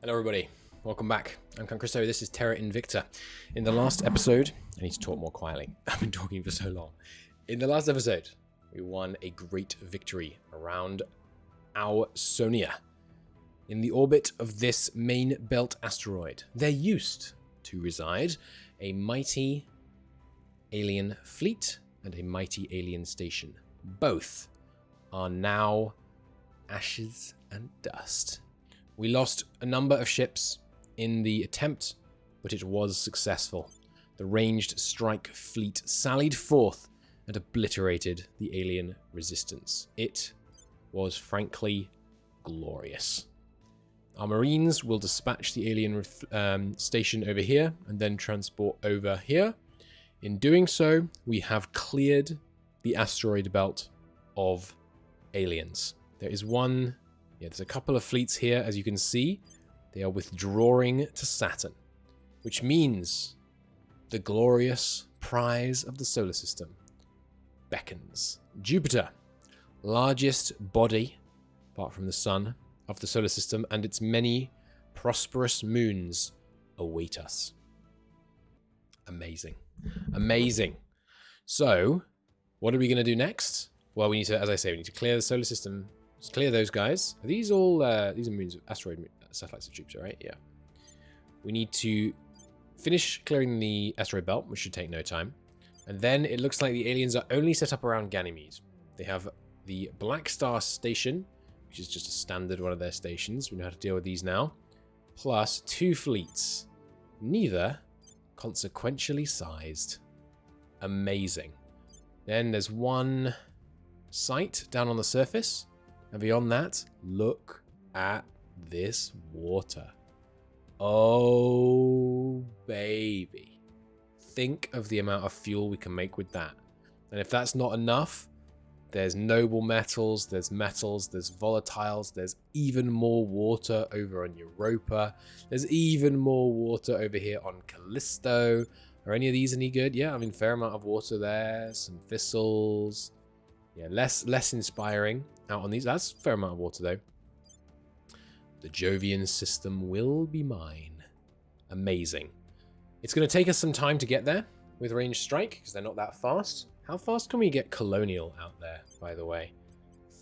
Hello everybody, welcome back. I'm Cristo, this is Terra Invicta. In the last episode, I need to talk more quietly. I've been talking for so long. In the last episode, we won a great victory around Ausonia. In the orbit of this main belt asteroid, there used to reside a mighty alien fleet and a mighty alien station. Both are now ashes and dust. We lost a number of ships in the attempt, but it was successful. The ranged strike fleet sallied forth and obliterated the alien resistance. It was frankly glorious. Our marines will dispatch the alien station over here and then transport over here. In doing so, we have cleared the asteroid belt of aliens. There is one... there's a couple of fleets here, as you can see. They are withdrawing to Saturn, which means the glorious prize of the solar system beckons. Jupiter, largest body, apart from the sun, of the solar system, and its many prosperous moons await us. Amazing. Amazing. So, what are we going to do next? Well, we need to, as I say, we need to clear the solar system. Let's clear those guys. Are these all, these are moons, asteroid satellites of Jupiter, right? Yeah. We need to finish clearing the asteroid belt, which should take no time. And then it looks like the aliens are only set up around Ganymede. They have the Black Star Station, which is just a standard one of their stations. We know how to deal with these now. Plus 2 fleets, neither consequentially sized. Amazing. Then there's one site down on the surface. And beyond that, look at this water. Oh, baby. Think of the amount of fuel we can make with that. And if that's not enough, there's noble metals, there's volatiles, there's even more water over on Europa. There's even more water over here on Callisto. Are any of these any good? Yeah, I mean, fair amount of water there. Some thistles. Yeah, less inspiring out on these. That's a fair amount of water, though. The Jovian system will be mine. Amazing. It's going to take us some time to get there with ranged strike, because they're not that fast. How fast can we get Colonial out there, by the way,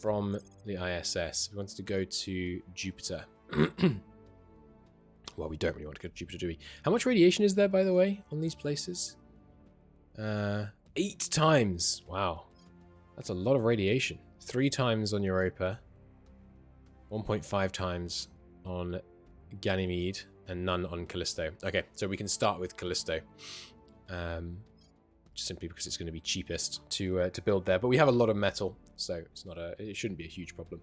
from the ISS? We wanted to go to Jupiter. Well, we don't really want to go to Jupiter, do we? How much radiation is there, by the way, on these places? 8 times. Wow. That's a lot of radiation. 3 times on Europa, 1.5 times on Ganymede, and none on Callisto. Okay, so we can start with Callisto, just simply because it's going to be cheapest to build there. But we have a lot of metal, so it shouldn't be a huge problem.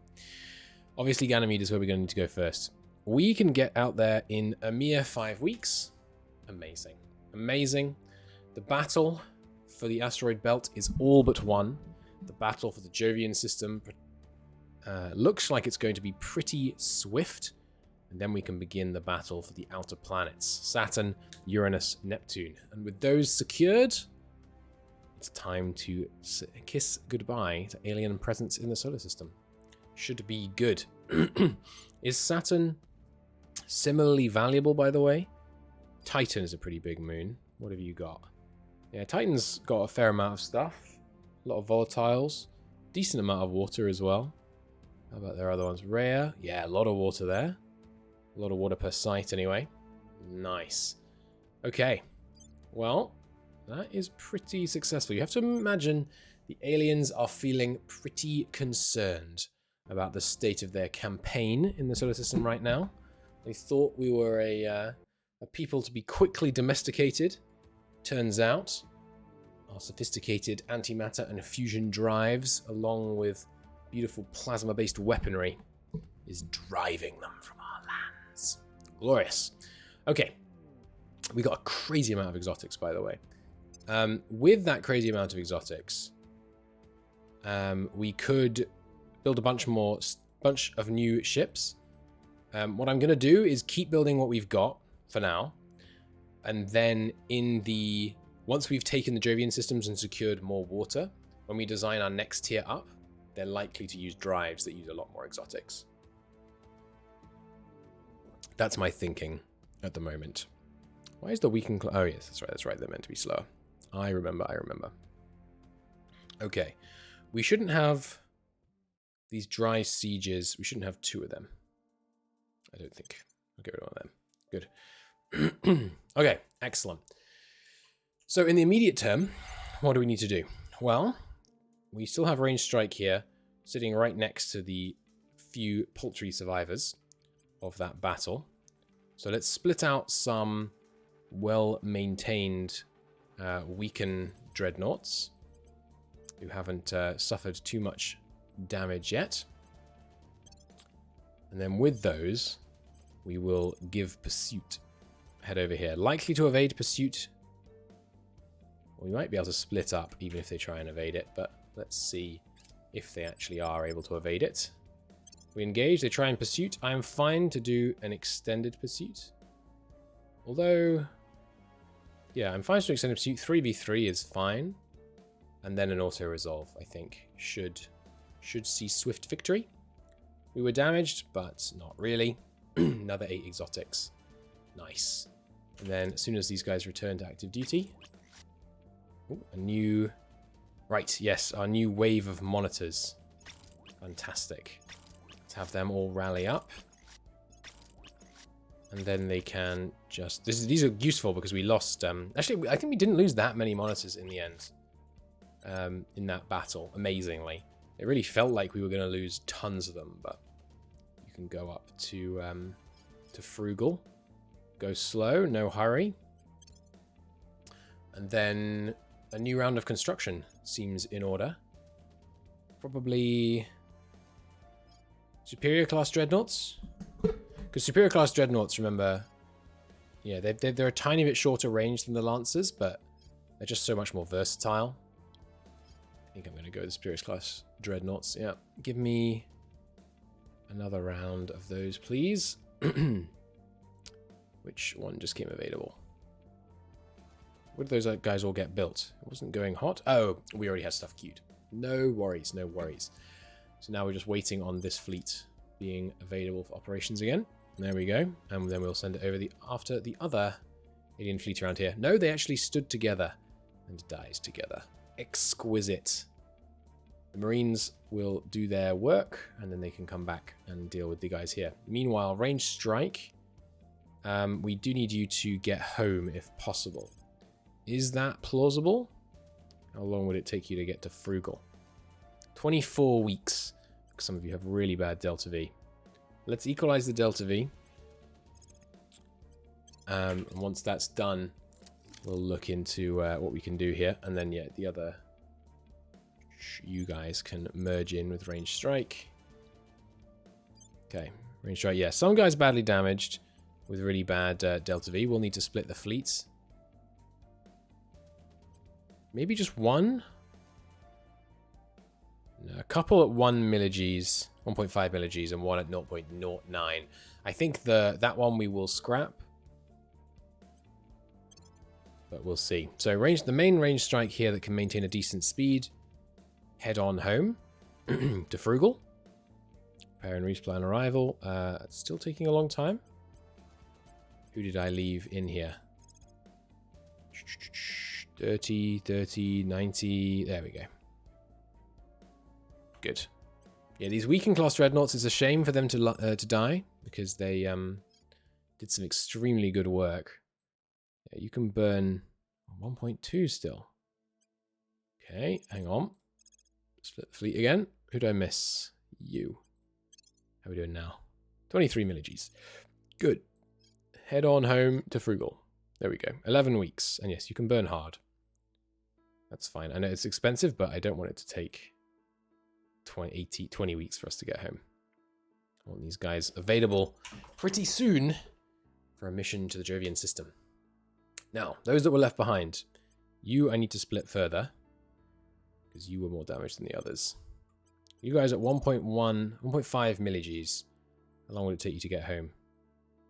Obviously, Ganymede is where we're going to need to go first. We can get out there in a mere 5 weeks. Amazing, amazing. The battle for the asteroid belt is all but won. The battle for the Jovian system looks like it's going to be pretty swift. And then we can begin the battle for the outer planets. Saturn, Uranus, Neptune. And with those secured, it's time to kiss goodbye to alien presence in the solar system. Should be good. Is Saturn similarly valuable, by the way? Titan is a pretty big moon. What have you got? Yeah, Titan's got a fair amount of stuff. A lot of volatiles. Decent amount of water as well. How about their other ones? Rare. Yeah, a lot of water there. A lot of water per site anyway. Nice. Okay. Well, that is pretty successful. You have to imagine the aliens are feeling pretty concerned about the state of their campaign in the solar system right now. They thought we were a people to be quickly domesticated. Turns out our sophisticated antimatter and fusion drives, along with beautiful plasma-based weaponry, is driving them from our lands. Glorious. Okay. We got a crazy amount of exotics, by the way. With that crazy amount of exotics, we could build a bunch of new ships. What I'm going to do is keep building what we've got for now. And then once we've taken the Jovian systems and secured more water, when we design our next tier up, they're likely to use drives that use a lot more exotics. That's my thinking at the moment. Why is the weakened... Oh, yes, that's right. They're meant to be slower. I remember. Okay. We shouldn't have these dry sieges. We shouldn't have 2 of them. I don't think. I'll get rid of them. Good. Okay, excellent. So in the immediate term, what do we need to do? Well, we still have ranged strike here, sitting right next to the few paltry survivors of that battle. So let's split out some well-maintained weaken dreadnoughts who haven't suffered too much damage yet. And then with those, we will give pursuit. Head over here. Likely to evade pursuit. Well, we might be able to split up even if they try and evade it, but let's see if they actually are able to evade it. We engage, they try and pursuit. I am fine to do an extended pursuit. Although, yeah, I'm fine to do extended pursuit. 3v3 is fine. And then an auto-resolve, I think, should see swift victory. We were damaged, but not really. Another 8 exotics. Nice. And then as soon as these guys return to active duty... Ooh, a new... Right, yes, our new wave of monitors. Fantastic. Let's have them all rally up. And then they can just... These are useful because we lost... Actually, I think we didn't lose that many monitors in the end. In that battle, amazingly. It really felt like we were going to lose tons of them, but you can go up to frugal. Go slow, no hurry. And then a new round of construction seems in order. Probably superior class dreadnoughts. Because superior class dreadnoughts, remember, yeah, they're a tiny bit shorter range than the Lancers, but they're just so much more versatile. I think I'm going to go with the superior class dreadnoughts. Yeah, give me another round of those, please. Which one just came available? What did those guys all get built? It wasn't going hot. Oh, we already had stuff queued. No worries, no worries. So now we're just waiting on this fleet being available for operations again. There we go. And then we'll send it over after the other alien fleet around here. No, they actually stood together and died together. Exquisite. The Marines will do their work, and then they can come back and deal with the guys here. Meanwhile, range strike. We do need you to get home if possible. Is that plausible? How long would it take you to get to frugal? 24 weeks. Some of you have really bad Delta V. Let's equalize the Delta V. And once that's done, we'll look into what we can do here. And then, yeah, the other... You guys can merge in with range strike. Okay, range strike. Yeah, some guys badly damaged with really bad Delta V. We'll need to split the fleets. Maybe just one? No, a couple at 1 milligis, 1.5 milligis, and one at 0.09. I think that one we will scrap. But we'll see. So the main range strike here that can maintain a decent speed. Head on home to frugal. Repair and resupply on arrival. It's still taking a long time. Who did I leave in here? 30, 30, 90. There we go. Good. Yeah, these weakened class dreadnoughts, it's a shame for them to die because they did some extremely good work. Yeah, you can burn 1.2 still. Okay, hang on. Split the fleet again. Who do I miss? You. How are we doing now? 23 milligis. Good. Head on home to frugal. There we go. 11 weeks. And yes, you can burn hard. That's fine. I know it's expensive, but I don't want it to take 20 weeks for us to get home. I want these guys available pretty soon for a mission to the Jovian system. Now, those that were left behind. I need to split further. Because you were more damaged than the others. You guys at 1.5 milligis. How long would it take you to get home?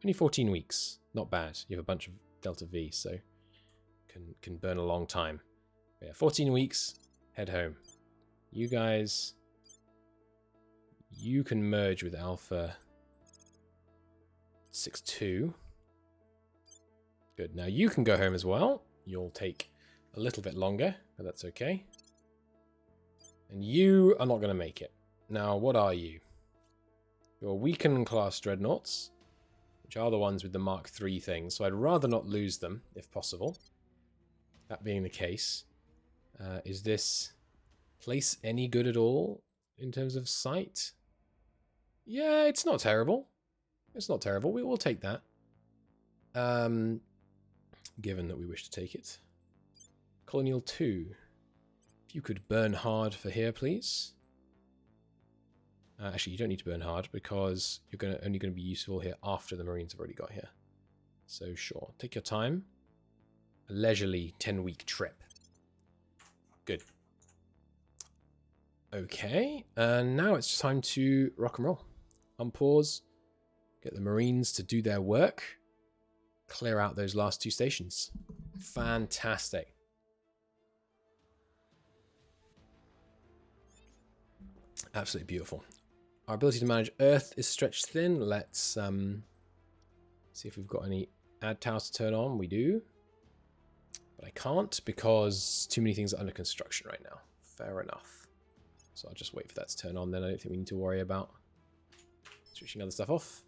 Only 14 weeks. Not bad. You have a bunch of Delta V, so can burn a long time. But yeah, 14 weeks. Head home. You guys, you can merge with Alpha 6-2. Good. Now you can go home as well. You'll take a little bit longer, but that's okay. And you are not going to make it. Now, what are you? You're weakened class dreadnoughts, which are the ones with the Mark III thing, so I'd rather not lose them, if possible. That being the case, is this place any good at all in terms of sight? Yeah, it's not terrible. It's not terrible. We will take that. Given that we wish to take it. Colonial 2. If you could burn hard for here, please. Actually, you don't need to burn hard because you're only going to be useful here after the Marines have already got here. So sure, take your time. A leisurely 10-week trip. Good. Okay, and now it's time to rock and roll. Unpause. Get the Marines to do their work. Clear out those last 2 stations. Fantastic. Absolutely beautiful. Our ability to manage Earth is stretched thin. Let's see if we've got any ad towers to turn on. We do. But I can't because too many things are under construction right now. Fair enough. So I'll just wait for that to turn on then. I don't think we need to worry about switching other stuff off.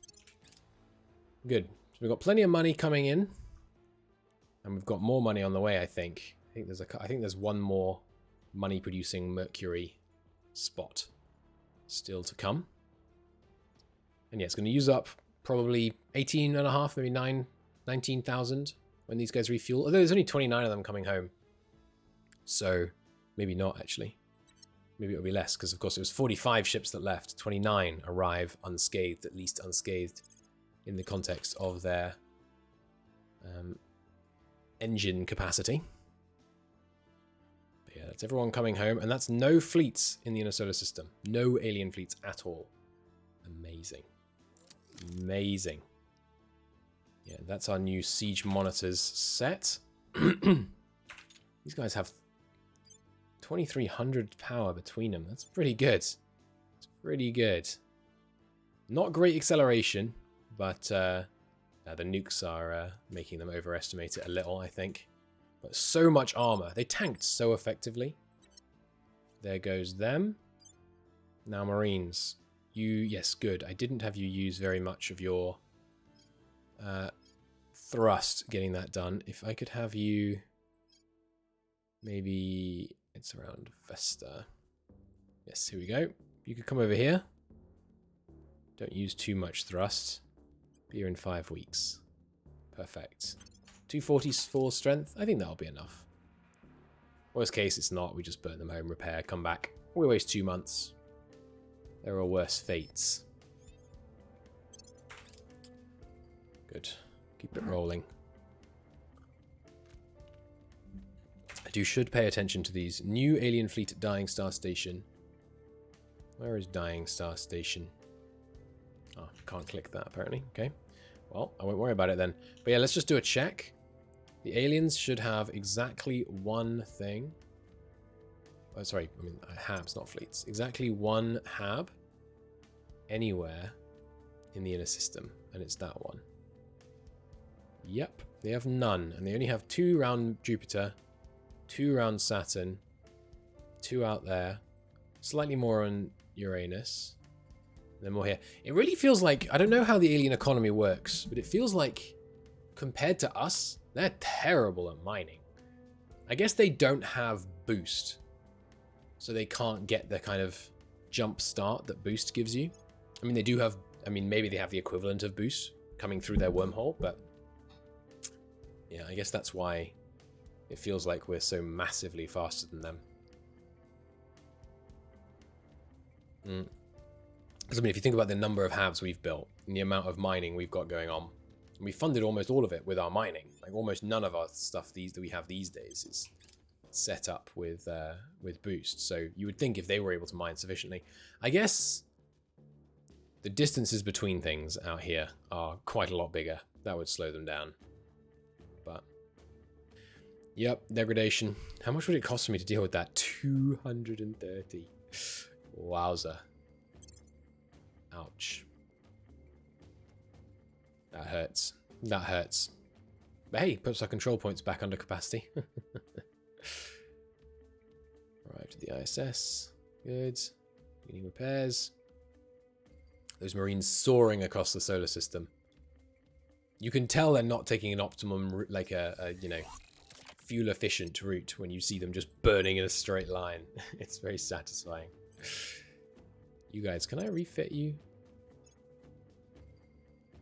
Good. So we've got plenty of money coming in. And we've got more money on the way, I think. I think there's one more money producing Mercury spot still to come. And yeah, it's going to use up probably 18.5, maybe 19,000 when these guys refuel. Although there's only 29 of them coming home. So maybe not, actually. Maybe it'll be less, because of course it was 45 ships that left. 29 arrive unscathed, at least unscathed, in the context of their engine capacity. But yeah, that's everyone coming home, and that's no fleets in the inner solar system. No alien fleets at all. Amazing. Amazing. Yeah, that's our new siege monitors set. These guys have 2,300 power between them. That's pretty good. It's pretty good. Not great acceleration, but the nukes are making them overestimate it a little, I think. But so much armor. They tanked so effectively. There goes them. Now Marines. Yes, good. I didn't have you use very much of your thrust getting that done. If I could have you... Maybe it's around Vesta. Yes, here we go. You could come over here. Don't use too much thrust. Be here in 5 weeks. Perfect. 244 strength. I think that'll be enough. Worst case, it's not. We just burn them home, repair, come back. We waste 2 months. There are worse fates. Good. Keep it rolling. I should pay attention to these. New alien fleet at Dying Star Station. Where is Dying Star Station? Oh, can't click that apparently. Okay. Well, I won't worry about it then. But yeah, let's just do a check. The aliens should have exactly one thing. Oh, sorry, I mean habs, not fleets. Exactly one hab anywhere in the inner system, and it's that one. Yep, they have none, and they only have 2 around Jupiter, 2 around Saturn, 2 out there, slightly more on Uranus, and then more here. It really feels like, I don't know how the alien economy works, but it feels like, compared to us, they're terrible at mining. I guess they don't have boost, so they can't get the kind of jump start that boost gives you. I mean, they do have, I mean, maybe they have the equivalent of boost coming through their wormhole, but yeah, I guess that's why it feels like we're so massively faster than them. Because, I mean, if you think about the number of habs we've built and the amount of mining we've got going on, and we funded almost all of it with our mining. Like, almost none of our stuff that we have these days is set up with boost. So you would think if they were able to mine sufficiently. I guess the distances between things out here are quite a lot bigger. That would slow them down. But, yep, degradation. How much would it cost for me to deal with that? 230. Wowza. Ouch. That hurts. That hurts. But hey, puts our control points back under capacity. Arrived at the ISS. Good. Beginning repairs. Those Marines soaring across the solar system. You can tell they're not taking an optimum, like a you know, fuel efficient route when you see them just burning in a straight line. It's very satisfying. You guys, can I refit you?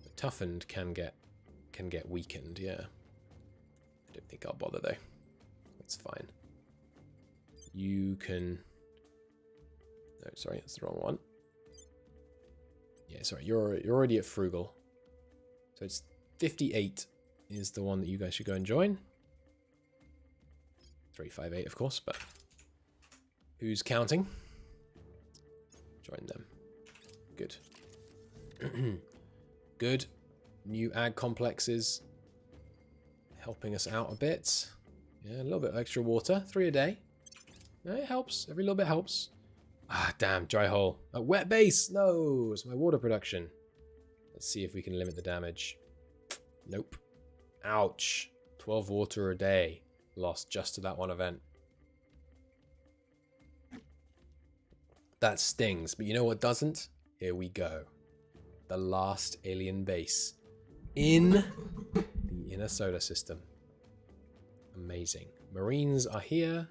The toughened can get weakened, yeah. I don't think I'll bother though. That's fine. You can... No, sorry, that's the wrong one. Yeah, sorry, you're already at frugal. So it's 58 is the one that you guys should go and join. 358, of course, but who's counting? Join them. Good. Good. New ag complexes helping us out a bit. Yeah, a little bit of extra water. 3 a day. Yeah, it helps. Every little bit helps. Ah, damn. Dry hole. A wet base. No, it's my water production. Let's see if we can limit the damage. Nope. Ouch. 12 water a day. Lost just to that one event. That stings. But you know what doesn't? Here we go. The last alien base in the inner solar system. Amazing. Marines are here.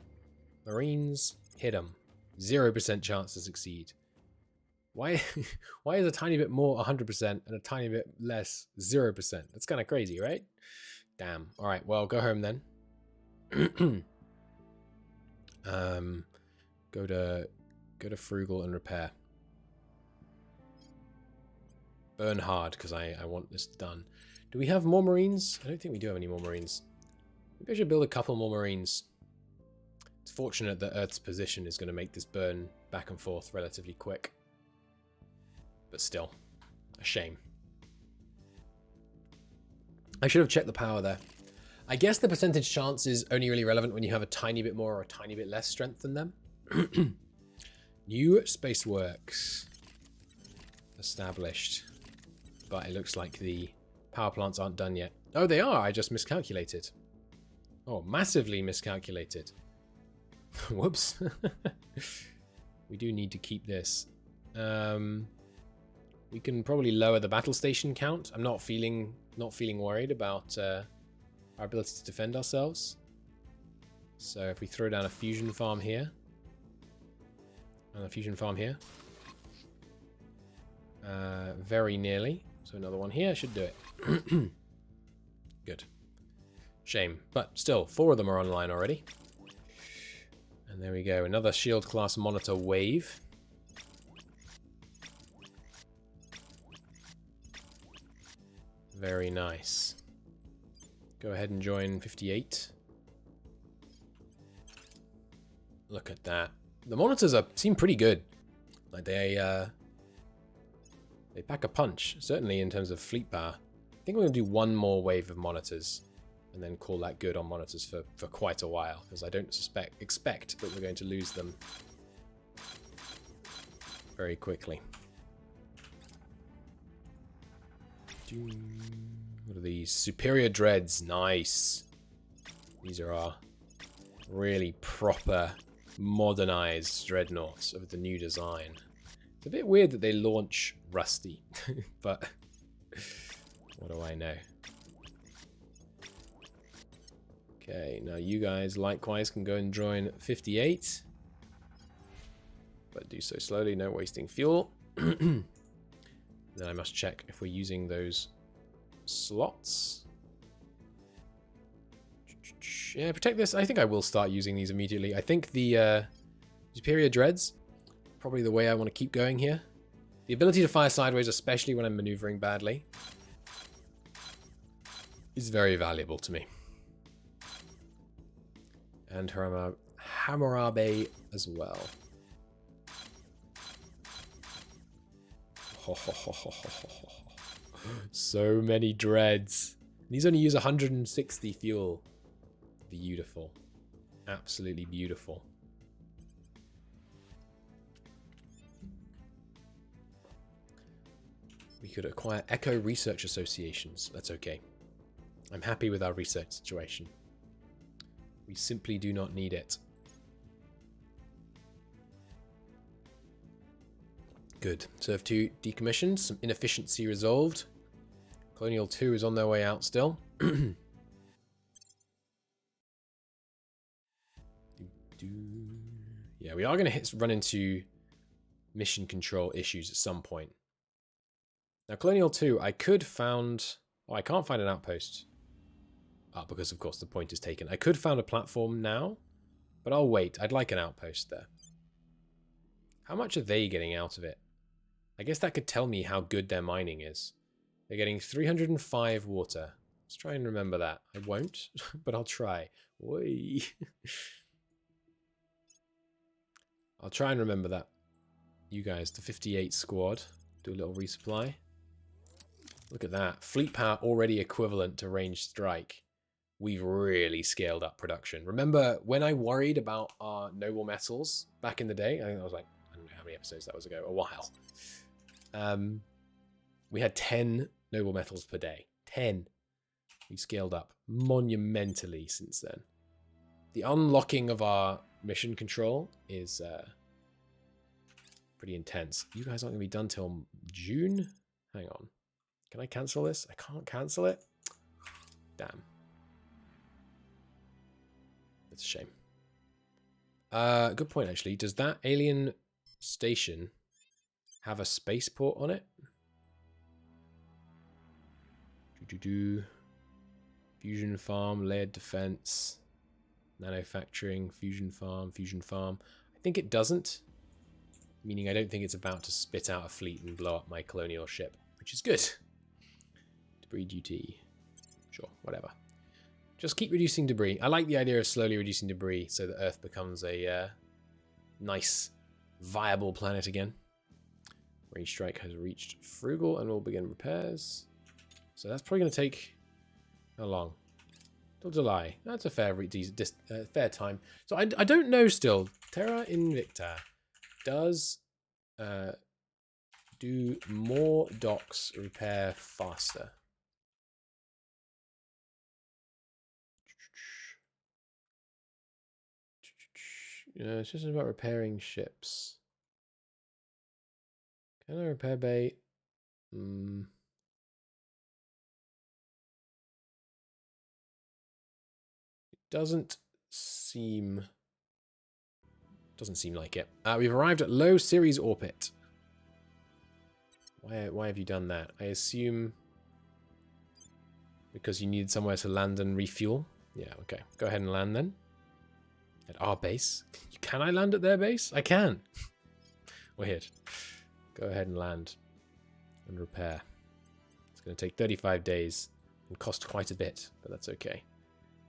Marines, hit them. 0% chance to succeed. Why is a tiny bit more 100% and a tiny bit less 0%? That's kind of crazy, right? Damn. All right, well, go home then. Go to frugal and repair. Burn hard, because I want this done. Do we have more Marines? I don't think we do have any more Marines. Maybe I should build a couple more Marines. It's fortunate that Earth's position is going to make this burn back and forth relatively quick. But still, a shame. I should have checked the power there. I guess the percentage chance is only really relevant when you have a tiny bit more or a tiny bit less strength than them. New space works established. But it looks like the power plants aren't done yet. Oh, they are. I just miscalculated. Oh, massively miscalculated. Whoops. We do need to keep this. We can probably lower the battle station count. I'm not feeling worried about our ability to defend ourselves. So if we throw down a fusion farm here, and a fusion farm here, very nearly. So another one here should do it. Good. Shame. But still, 4 of them are online already. And there we go. Another shield class monitor wave. Very nice. Go ahead and join 58. Look at that. The monitors seem pretty good. Like they pack a punch, certainly in terms of fleet power. I think we're going to do one more wave of monitors and then call that good on monitors for quite a while, because I don't expect that we're going to lose them very quickly. What are these? Superior Dreads. Nice. These are our really proper, modernized dreadnoughts of the new design. It's a bit weird that they launch rusty, but what do I know? Okay, now you guys likewise can go and join 58. But do so slowly, no wasting fuel. Then I must check if we're using those slots. Yeah, protect this. I think I will start using these immediately. I think the Superior Dreads, probably the way I want to keep going here. The ability to fire sideways, especially when I'm maneuvering badly, is very valuable to me. And Hammurabi as well. So many dreads. These only use 160 fuel. Beautiful. Absolutely beautiful. We could acquire Echo Research Associations. That's okay. I'm happy with our research situation. We simply do not need it. Good. Serve 2 decommissioned. Some inefficiency resolved. Colonial 2 is on their way out still. Yeah, we are going to run into mission control issues at some point. Now, Colonial 2, I could found... Oh, I can't find an outpost. Oh, because, of course, the point is taken. I could found a platform now, but I'll wait. I'd like an outpost there. How much are they getting out of it? I guess that could tell me how good their mining is. They're getting 305 water. Let's try and remember that. I won't, but I'll try. Oi. I'll try and remember that. You guys, the 58 squad. Do a little resupply. Look at that. Fleet power already equivalent to ranged strike. We've really scaled up production. Remember when I worried about our noble metals back in the day? I think that was like, I don't know how many episodes that was ago. A while. We had 10 noble metals per day. 10. We scaled up monumentally since then. The unlocking of our mission control is pretty intense. You guys aren't going to be done till June? Hang on. Can I cancel this? I can't cancel it? Damn. That's a shame. Good point, actually. Does that alien station have a spaceport on it? Fusion farm, layered defense, manufacturing, fusion farm. I think it doesn't. Meaning I don't think it's about to spit out a fleet and blow up my colonial ship, which is good. Debris duty. Sure, whatever. Just keep reducing debris. I like the idea of slowly reducing debris so that Earth becomes a nice, viable planet again. Range strike has reached frugal and will begin repairs. So that's probably going to take... How long? Till July. That's a fair time. So I don't know still. Terra Invicta does do more docks repair faster. It's just about repairing ships. Can I repair bay? Doesn't seem like it. We've arrived at low Ceres orbit. Why have you done that? I assume because you needed somewhere to land and refuel. Yeah, okay. Go ahead and land then. At our base. Can I land at their base? I can. Weird. Go ahead and land and repair. It's going to take 35 days and cost quite a bit, but that's okay.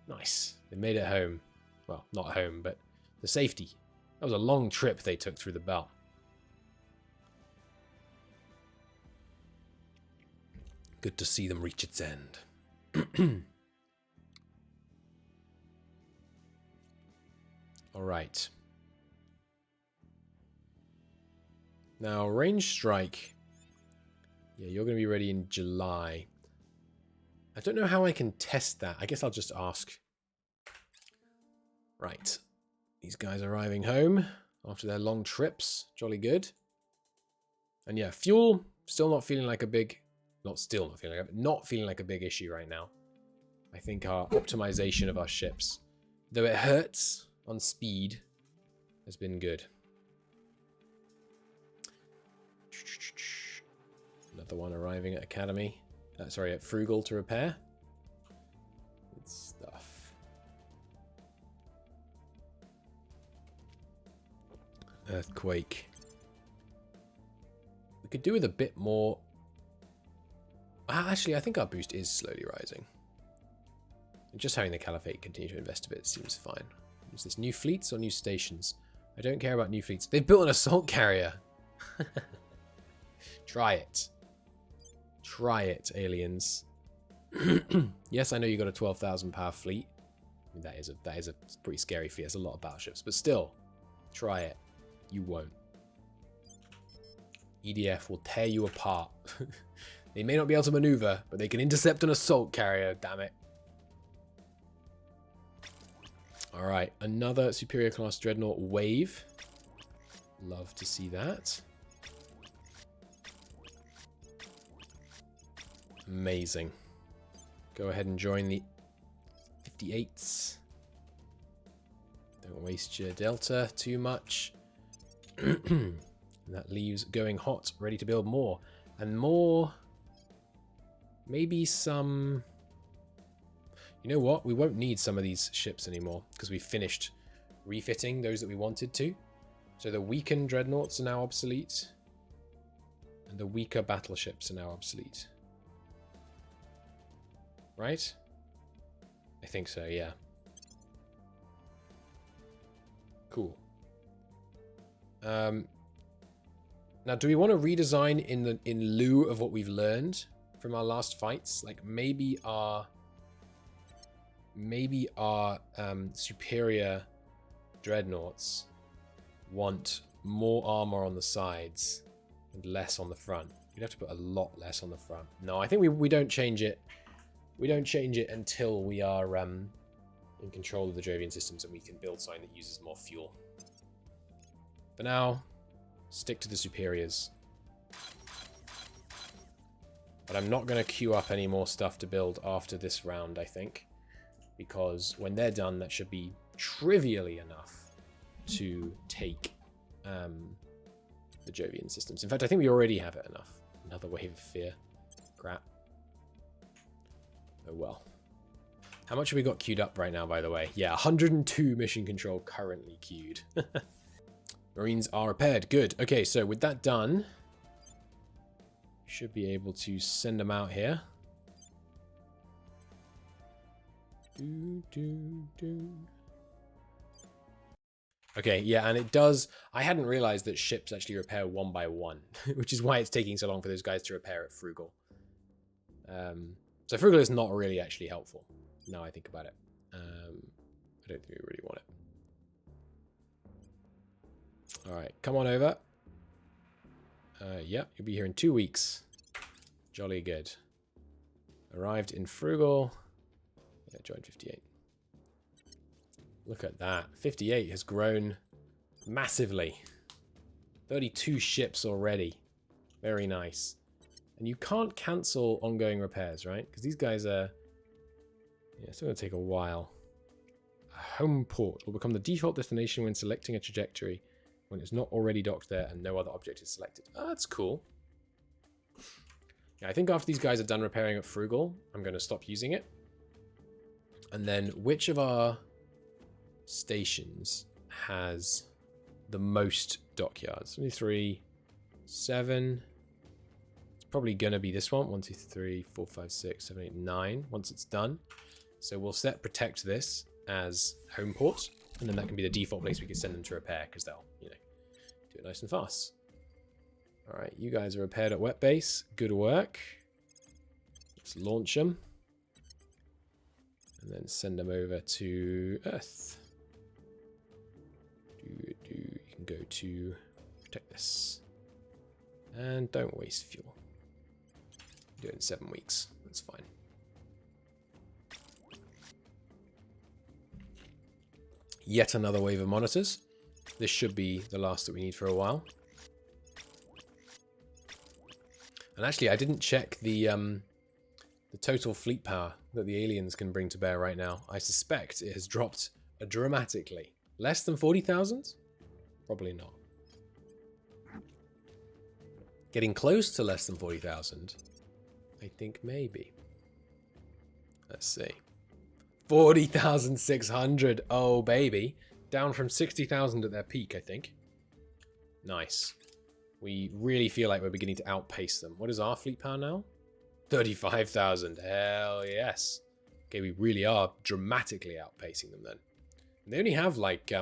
Nice. They made it home. Well, not home, but the safety. That was a long trip they took through the belt. Good to see them reach its end. All right. Now, range strike. Yeah, you're going to be ready in July. I don't know how I can test that. I guess I'll just ask. Right. These guys arriving home after their long trips. Jolly good. And yeah, fuel, still not feeling like a big... Not feeling like a big issue right now. I think our optimization of our ships, though it hurts on speed, has been good. Another one arriving at Academy. Sorry, at Frugal to repair. Good stuff. Earthquake. We could do with a bit more... Actually, I think our boost is slowly rising. And just having the Caliphate continue to invest a bit seems fine. Is this new fleets or new stations? I don't care about new fleets. They've built an assault carrier. Try it. Try it, aliens. Yes, I know you got a 12,000 power fleet. I mean, that is a pretty scary fleet. There's a lot of battleships, but still, try it. You won't. EDF will tear you apart. They may not be able to maneuver, but they can intercept an assault carrier, damn it. Alright, another superior class dreadnought wave. Love to see that. Amazing. Go ahead and join the 58s. Don't waste your delta too much. That leaves going hot, ready to build more. And more... Maybe some... You know what? We won't need some of these ships anymore, because we finished refitting those that we wanted to. So the weakened dreadnoughts are now obsolete. And the weaker battleships are now obsolete. Right? I think so, yeah. Cool. Now, do we want to redesign in lieu of what we've learned from our last fights? Like maybe our superior dreadnoughts want more armor on the sides and less on the front. We'd have to put a lot less on the front. No, I think we don't change it. We don't change it until we are in control of the Jovian systems and we can build something that uses more fuel. For now, stick to the superiors. But I'm not going to queue up any more stuff to build after this round, I think. Because when they're done, that should be trivially enough to take the Jovian systems. In fact, I think we already have it enough. Another wave of fear. Crap. Oh well. How much have we got queued up right now, by the way? Yeah, 102 mission control currently queued. Marines are repaired. Good. Okay, so with that done, should be able to send them out here. Okay, yeah, and it does... I hadn't realized that ships actually repair one by one, which is why it's taking so long for those guys to repair at Frugal. So Frugal is not really actually helpful, now I think about it. I don't think we really want it. Alright, come on over. Yep, you'll be here in 2 weeks. Jolly good. Arrived in Frugal. Yeah, joined 58. Look at that. 58 has grown massively. 32 ships already. Very nice. And you can't cancel ongoing repairs, right? Because these guys are... Yeah, it's going to take a while. A home port will become the default destination when selecting a trajectory when it's not already docked there and no other object is selected. Oh, that's cool. Yeah, I think after these guys are done repairing at Frugal, I'm going to stop using it. And then which of our stations has the most dockyards? 23, 7. It's probably going to be this one. 1, 2, 3, 4, 5, 6, 7, 8, 9. Once it's done. So we'll set protect this as home port. And then that can be the default place we can send them to repair because they'll, you know, do it nice and fast. Alright, you guys are repaired at wet base. Good work. Let's launch them. And then send them over to Earth. You can go to protect this. And don't waste fuel. Do it in 7 weeks. That's fine. Yet another wave of monitors. This should be the last that we need for a while. And actually, I didn't check the total fleet power that the aliens can bring to bear right now. I suspect it has dropped dramatically. Less than 40,000? Probably not. Getting close to less than 40,000? I think maybe. Let's see. 40,600. Oh, baby. Down from 60,000 at their peak, I think. Nice. We really feel like we're beginning to outpace them. What is our fleet power now? 35,000. Hell yes. Okay, we really are dramatically outpacing them then. And they only have like,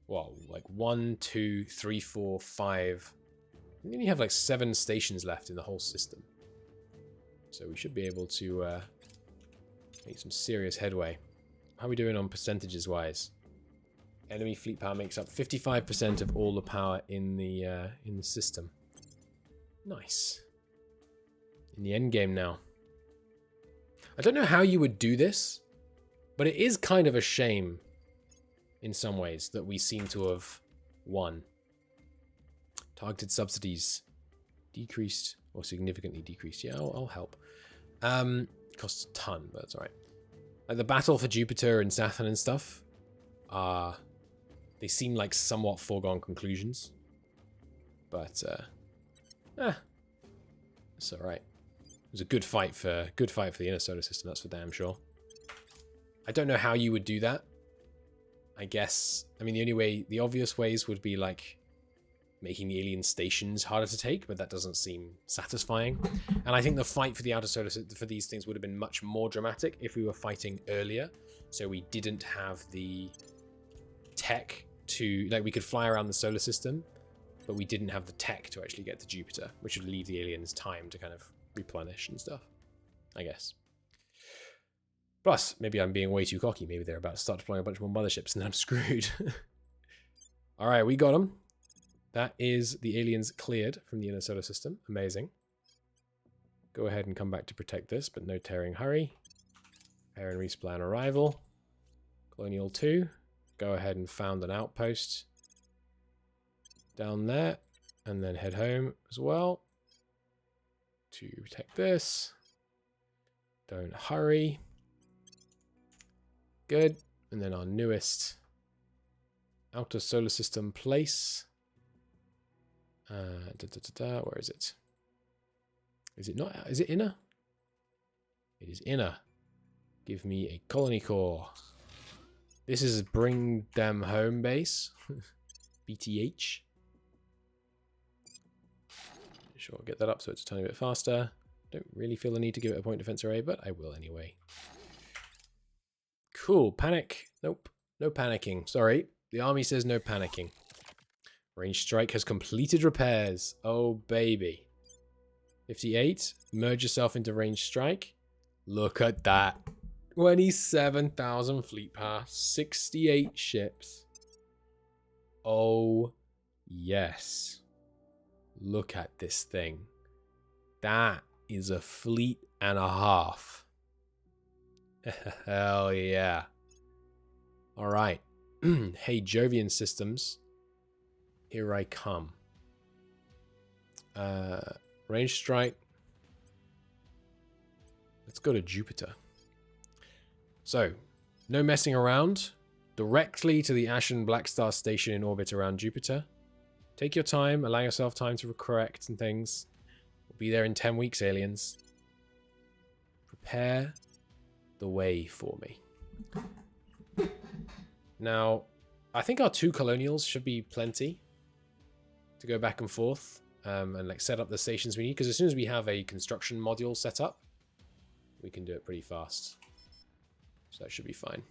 well, like 1, 2, 3, 4, 5. They only have like 7 stations left in the whole system. So we should be able to make some serious headway. How are we doing on percentages wise? Enemy fleet power makes up 55% of all the power in the system. Nice. In the end game now. I don't know how you would do this, but it is kind of a shame in some ways that we seem to have won. Targeted subsidies decreased or significantly decreased. Yeah, I'll help. Costs a ton, but that's all right. Like the battle for Jupiter and Saturn and stuff, they seem like somewhat foregone conclusions. But it's all right. It was a good fight for the inner solar system. That's for damn sure. I don't know how you would do that. I guess, I mean, the obvious ways would be like making the alien stations harder to take, but that doesn't seem satisfying. And I think the fight for the outer solar system for these things would have been much more dramatic if we were fighting earlier. So we didn't have the tech to, like, we could fly around the solar system, but we didn't have the tech to actually get to Jupiter, which would leave the aliens time to kind of replenish and stuff, I guess. Plus, maybe I'm being way too cocky. Maybe they're about to start deploying a bunch more motherships and then I'm screwed. All right, we got them. That is the aliens cleared from the inner solar system. Amazing. Go ahead and come back to protect this, but no tearing hurry. Repair and resplan arrival. Colonial 2. Go ahead and found an outpost down there. And then head home as well to protect this. Don't hurry. Good. And then our newest outer solar system place. Where is it? Is it not? Is it inner? It is inner. Give me a colony core. This is bring them home base. BTH. Sure, get that up so it's a tiny bit faster. Don't really feel the need to give it a point defense array, but I will anyway. Cool. Panic. Nope. No panicking. Sorry. The army says no panicking. Range strike has completed repairs. Oh, baby. 58. Merge yourself into range strike. Look at that. 27,000 fleet power. 68 ships. Oh, yes. Look at this thing. That is a fleet and a half. Hell yeah. All right. Hey, Jovian systems. Here I come. Range strike. Let's go to Jupiter. So, no messing around. Directly to the Ashen Black Star station in orbit around Jupiter. Take your time. Allow yourself time to correct and things. We'll be there in 10 weeks, aliens. Prepare the way for me. Now, I think our 2 colonials should be plenty to go back and forth and like set up the stations we need, because as soon as we have a construction module set up, we can do it pretty fast. So that should be fine.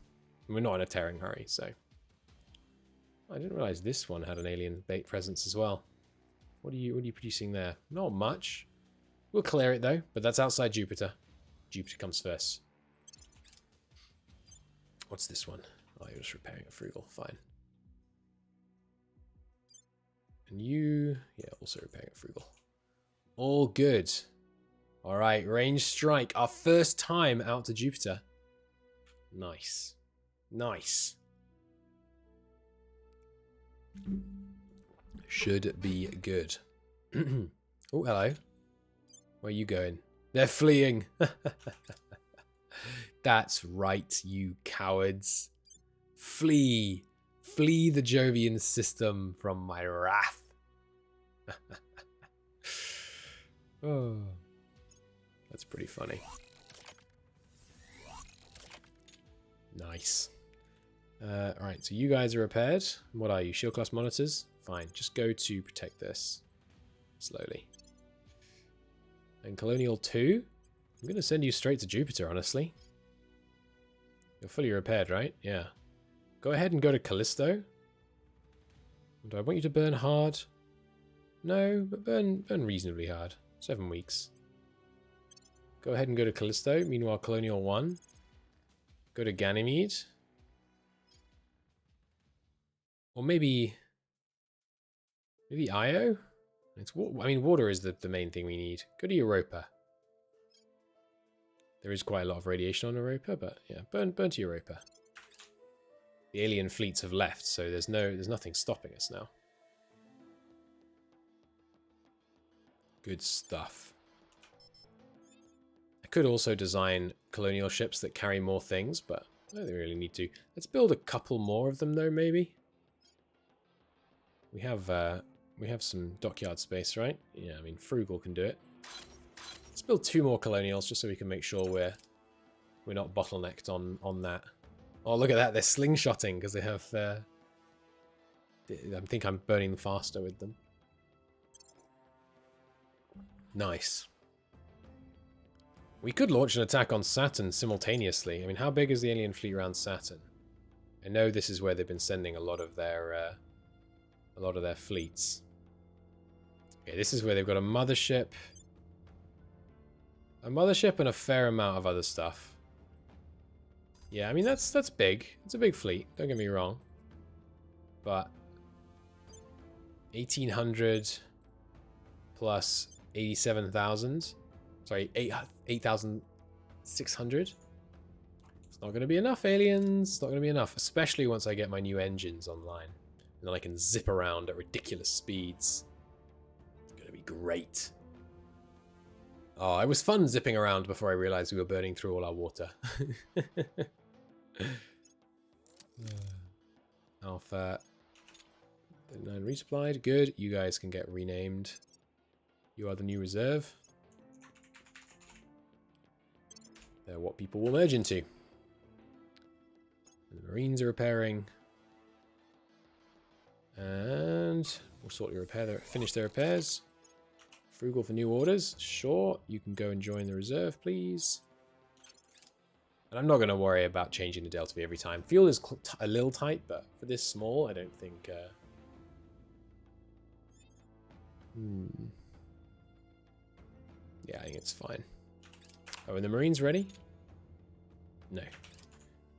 And we're not in a tearing hurry, so. I didn't realize this one had an alien bait presence as well. What are you producing there? Not much. We'll clear it though, but that's outside Jupiter. Jupiter comes first. What's this one? Oh, you're just repairing a frugal. Fine. And you, yeah, also repairing a frugal. All good. All right, range strike. Our first time out to Jupiter. Nice. Nice. Should be good. Oh, hello. Where are you going? They're fleeing. That's right, you cowards. Flee. Flee the Jovian system from my wrath. Oh, that's pretty funny. Nice. Alright, so you guys are repaired. What are you? Shield class monitors? Fine, just go to protect this. Slowly. And Colonial 2? I'm going to send you straight to Jupiter, honestly. You're fully repaired, right? Yeah. Go ahead and go to Callisto. Do I want you to burn hard? No, but burn reasonably hard. 7 weeks. Go ahead and go to Callisto. Meanwhile, Colonial 1. Go to Ganymede. Or maybe Io? I mean, water is the main thing we need. Go to Europa. There is quite a lot of radiation on Europa, but yeah, burn to Europa. The alien fleets have left, so there's nothing stopping us now. Good stuff. I could also design colonial ships that carry more things, but I don't really need to. Let's build a couple more of them, though, maybe. We have some dockyard space, right? Yeah, I mean, Frugal can do it. Let's build 2 more colonials just so we can make sure we're not bottlenecked on that. Oh, look at that! They're slingshotting because they have. I think I'm burning them faster with them. Nice. We could launch an attack on Saturn simultaneously. I mean, how big is the alien fleet around Saturn? I know this is where they've been sending a lot of their fleets. Okay, this is where they've got a mothership. A mothership and a fair amount of other stuff. Yeah, I mean, that's big. It's a big fleet, don't get me wrong. But 1,800 plus 87,000. Sorry, 8,600. It's not going to be enough, aliens. It's not going to be enough, especially once I get my new engines online. And then I can zip around at ridiculous speeds. It's going to be great. Oh, it was fun zipping around before I realized we were burning through all our water. Alpha 39 resupplied. Good. You guys can get renamed. You are the new reserve. They're what people will merge into. And the Marines are repairing. And we'll sort your repair. Finish their repairs. Frugal for new orders. Sure. You can go and join the reserve, please. And I'm not going to worry about changing the Delta V every time. Fuel is a little tight, but for this small, I don't think... Yeah, I think it's fine. Oh, and the Marines ready? No.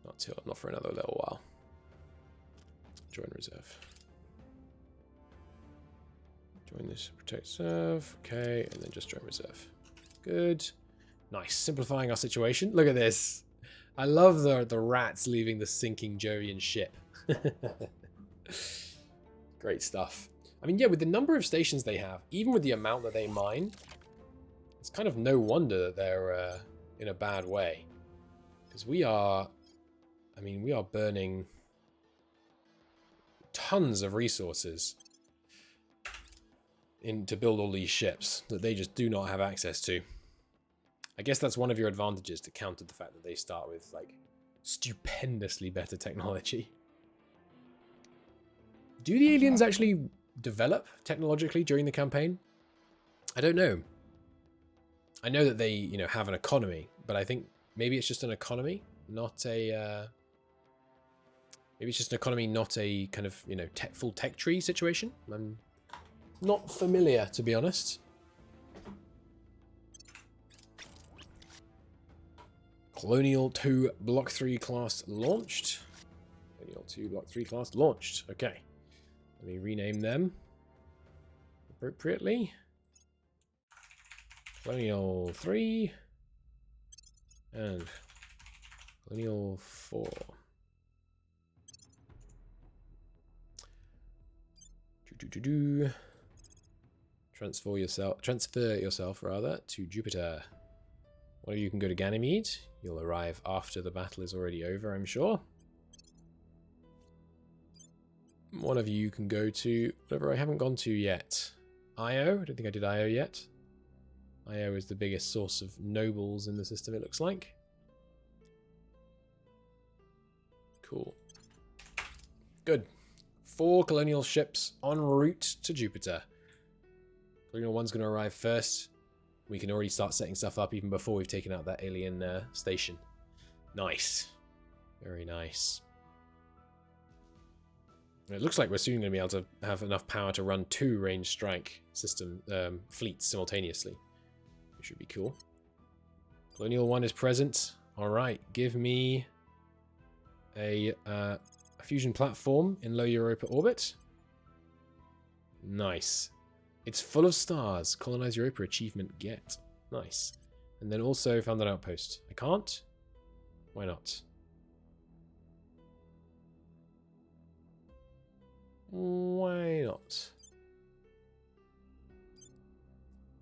Not for another little while. Join reserve. Join this, protect, serve. Okay, and then just join reserve. Good. Nice. Simplifying our situation. Look at this. I love the rats leaving the sinking Jovian ship. Great stuff. I mean, yeah, with the number of stations they have, even with the amount that they mine, it's kind of no wonder that they're in a bad way. Because we are burning tons of resources to build all these ships that they just do not have access to. I guess that's one of your advantages, to counter the fact that they start with, like, stupendously better technology. Do the aliens actually develop technologically during the campaign? I don't know. I know that they, have an economy, but I think maybe it's just an economy, not a... maybe it's just an economy, not a kind of, full tech tree situation. I'm not familiar, to be honest. Colonial 2 Block 3 class launched. Colonial 2 Block 3 class launched. Okay. Let me rename them appropriately. Colonial 3 and Colonial 4. Transfer yourself rather to Jupiter. One of you can go to Ganymede. You'll arrive after the battle is already over, I'm sure. One of you can go to whatever I haven't gone to yet. Io. I don't think I did Io yet. Io is the biggest source of nobles in the system, it looks like. Cool. Good. 4 colonial ships en route to Jupiter. Colonial 1's going to arrive first. We can already start setting stuff up even before we've taken out that alien station. Nice. Very nice. It looks like we're soon going to be able to have enough power to run 2 range strike system fleets simultaneously. Which should be cool. Colonial 1 is present. Alright, give me a fusion platform in low Europa orbit. Nice. It's full of stars. Colonize Europa achievement get. Nice. And then also found an outpost. I can't? Why not? Why not?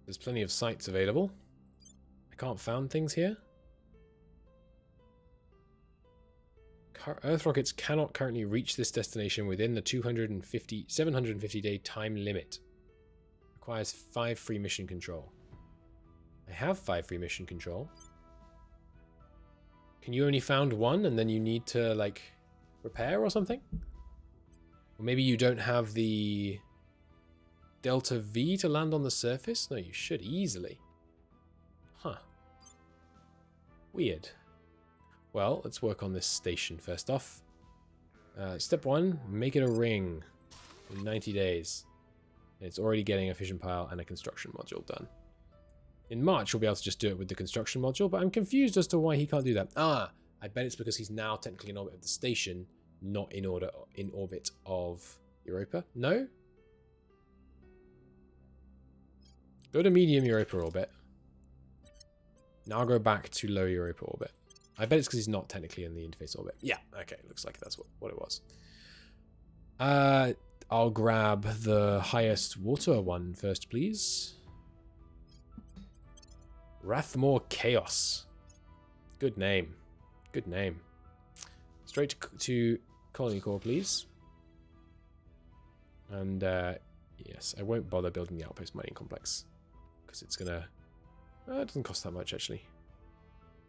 There's plenty of sites available. I can't found things here. Earth rockets cannot currently reach this destination within the 750 day time limit. Requires 5 free mission control. I have 5 free mission control. Can you only found 1 and then you need to, like, repair or something? Or maybe you don't have the Delta V to land on the surface? No, you should easily. Huh. Weird. Well, let's work on this station first off. Step 1, make it a ring in 90 days. And it's already getting a fission pile and a construction module done. In March, we'll be able to just do it with the construction module, but I'm confused as to why he can't do that. Ah, I bet it's because he's now technically in orbit of the station, not in orbit of Europa. No? Go to medium Europa orbit. Now I'll go back to low Europa orbit. I bet it's because he's not technically in the interface orbit. Yeah, okay, looks like that's what it was. I'll grab the highest water one first, please. Rathmore Chaos. Good name. Good name. Straight to Colony Core, please. And, yes, I won't bother building the Outpost Mining Complex. Because it's gonna... it doesn't cost that much, actually.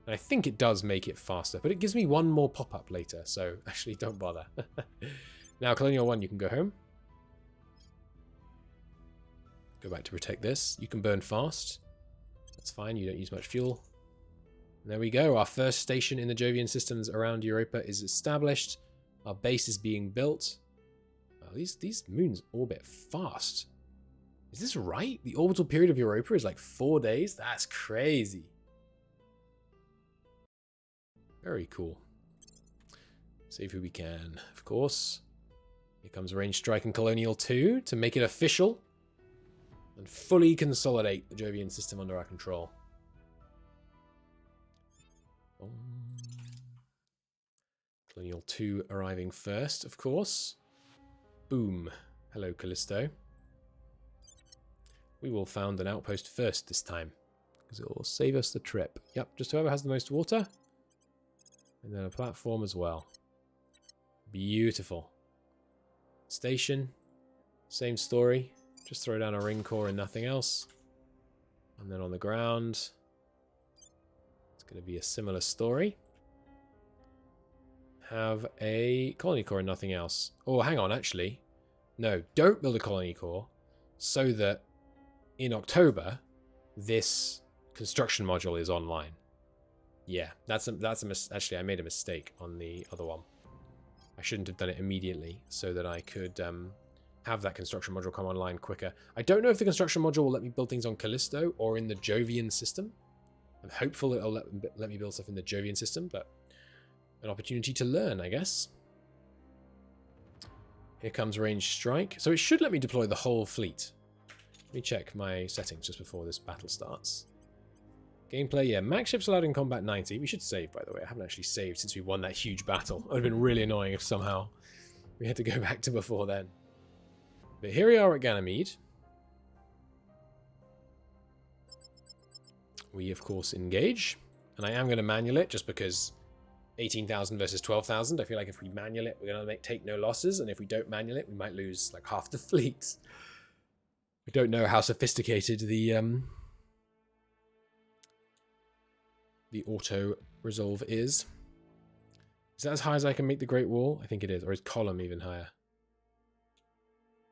And I think it does make it faster, but it gives me one more pop-up later, so actually don't bother. Now, Colonial 1, you can go home. Go back to protect this. You can burn fast. That's fine, you don't use much fuel. And there we go, our first station in the Jovian systems around Europa is established. Our base is being built. Oh, these moons orbit fast. Is this right? The orbital period of Europa is like 4 days? That's crazy. Very cool. Save who we can, of course. Here comes Range Strike and Colonial 2 to make it official and fully consolidate the Jovian system under our control. Colonial 2 arriving first, of course. Boom. Hello, Callisto. We will found an outpost first this time, because it will save us the trip. Yep, just whoever has the most water. And then a platform as well. Beautiful. Station. Same story. Just throw down a ring core and nothing else. And then on the ground, it's going to be a similar story. Have a colony core and nothing else. Oh, hang on, actually. No, don't build a colony core so that in October, this construction module is online. Yeah, actually, I made a mistake on the other one. I shouldn't have done it immediately so that I could have that construction module come online quicker. I don't know if the construction module will let me build things on Callisto or in the Jovian system. I'm hopeful it'll let me build stuff in the Jovian system, but an opportunity to learn, I guess. Here comes Range Strike. So it should let me deploy the whole fleet. Let me check my settings just before this battle starts. Gameplay, yeah. Max ships allowed in combat 90. We should save, by the way. I haven't actually saved since we won that huge battle. It would have been really annoying if somehow we had to go back to before then. But here we are at Ganymede. We, of course, engage. And I am going to manual it just because 18,000 versus 12,000. I feel like if we manual it, we're going to take no losses. And if we don't manual it, we might lose like half the fleet. We don't know how sophisticated the auto resolve is. Is that as high as I can make the Great Wall? I think it is. Or is column even higher?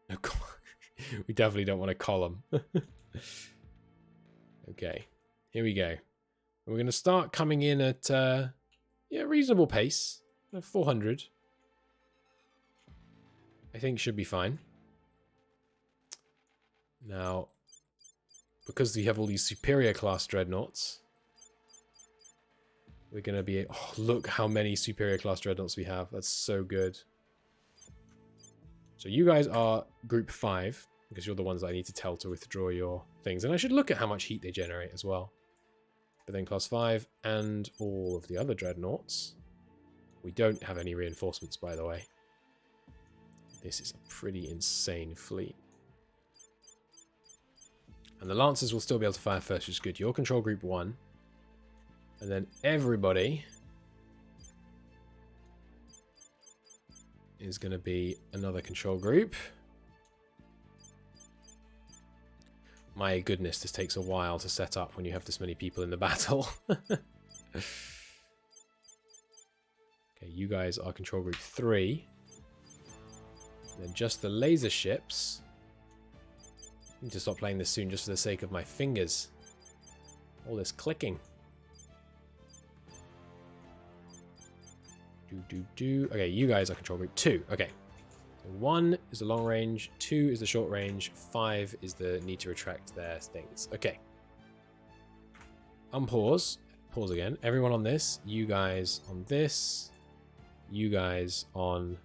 No, we definitely don't want a column. Okay, here we go. We're going to start coming in at yeah, reasonable pace. 400. I think should be fine. Now, because we have all these superior class dreadnoughts, we're going to be... Oh, look how many superior class dreadnoughts we have. That's so good. So you guys are group 5. because you're the ones that I need to tell to withdraw your things. And I should look at how much heat they generate as well. But then class 5 and all of the other dreadnoughts. We don't have any reinforcements, by the way. This is a pretty insane fleet. And the Lancers will still be able to fire first, which is good. You're control group 1. And then everybody is going to be another control group. My goodness, this takes a while to set up when you have this many people in the battle. Okay, you guys are control group 3. And then just the laser ships. I need to stop playing this soon just for the sake of my fingers. All this clicking. Okay, you guys are control group 2. Okay. So 1 is the long range, 2 is the short range, 5 is the need to retract their things. Okay. Unpause. Pause again. Everyone on this. You guys on this. You guys on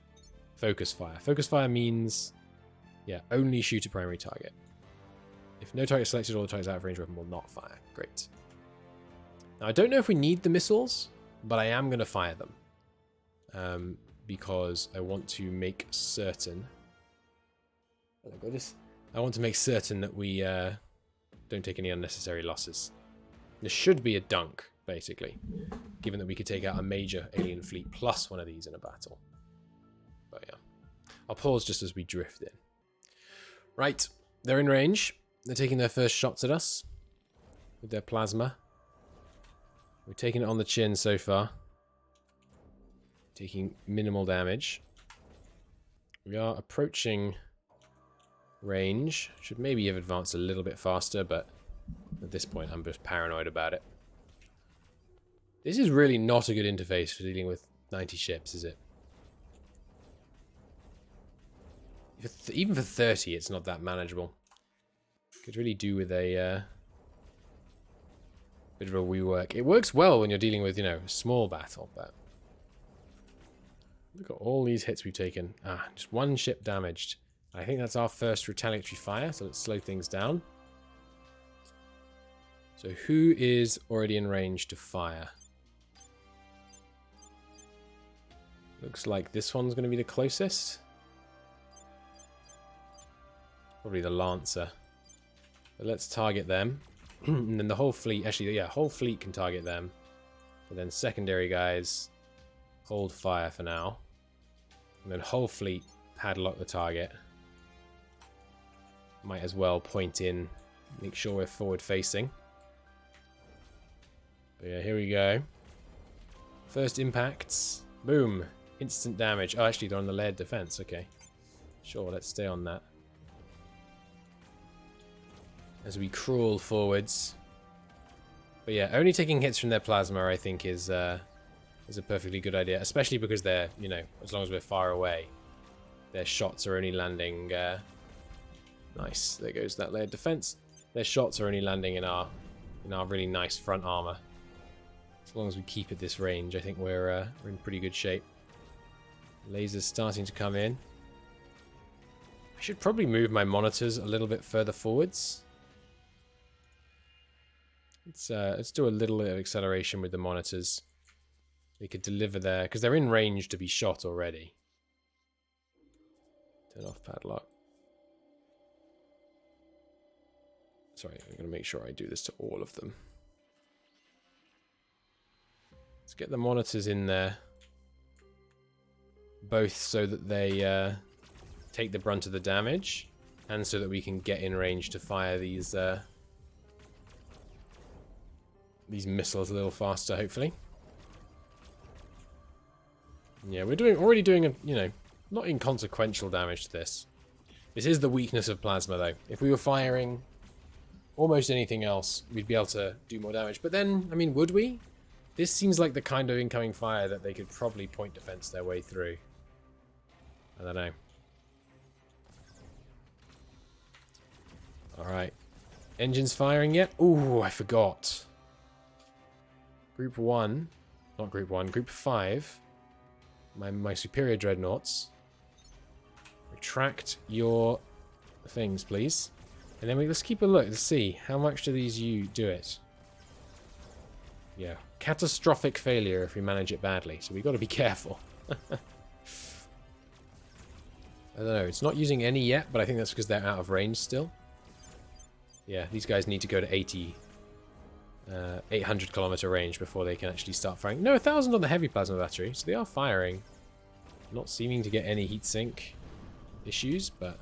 focus fire. Focus fire means, yeah, only shoot a primary target. If no target selected or the target's out of range, weapon will not fire. Great. Now, I don't know if we need the missiles, but I am going to fire them. Because I want to make certain... I want to make certain that we don't take any unnecessary losses. There should be a dunk, basically, given that we could take out a major alien fleet plus one of these in a battle. But yeah. I'll pause just as we drift in. Right, they're in range. They're taking their first shots at us with their plasma. We're taking it on the chin so far. Taking minimal damage. We are approaching range. Should maybe have advanced a little bit faster, but at this point I'm just paranoid about it. This is really not a good interface for dealing with 90 ships, is it? Even for 30, it's not that manageable. Could really do with a bit of a rework. It works well when you're dealing with, you know, a small battle, but look at all these hits we've taken. Ah, just one ship damaged. I think that's our first retaliatory fire, so let's slow things down. So who is already in range to fire? Looks like this one's going to be the closest. Probably the Lancer. But let's target them. And then the whole fleet, actually, yeah, whole fleet can target them. But then secondary guys hold fire for now. And then whole fleet padlock the target. Might as well point in, make sure we're forward facing. But yeah, here we go. First impacts. Boom. Instant damage. Oh, actually, they're on the layered defense. Okay. Sure, let's stay on that. As we crawl forwards. But yeah, only taking hits from their plasma, I think, is a perfectly good idea. Especially because they're, you know, as long as we're far away, their shots are only landing... nice. There goes that layered defense. Their shots are only landing in our really nice front armor. As long as we keep at this range, I think we're in pretty good shape. Lasers starting to come in. I should probably move my monitors a little bit further forwards. Let's do a little bit of acceleration with the monitors. They could deliver there, because they're in range to be shot already. Turn off padlock. Sorry, I'm going to make sure I do this to all of them. Let's get the monitors in there. Both so that they take the brunt of the damage, and so that we can get in range to fire these missiles a little faster, hopefully. Yeah, we're already doing a, you know, not inconsequential damage to this. This is the weakness of plasma, though. If we were firing almost anything else, we'd be able to do more damage. But then, I mean, would we? This seems like the kind of incoming fire that they could probably point defense their way through. I don't know. Alright. Engines firing yet? Ooh, I forgot. Group 1. Not Group 1. Group 5. My superior dreadnoughts. Retract your things, please. And then let's keep a look to see how much do these do it. Yeah, catastrophic failure if we manage it badly. So we've got to be careful. I don't know. It's not using any yet, but I think that's because they're out of range still. Yeah, these guys need to go to 800 kilometer range before they can actually start firing. No, 1,000 on the heavy plasma battery, so they are firing. Not seeming to get any heatsink issues, but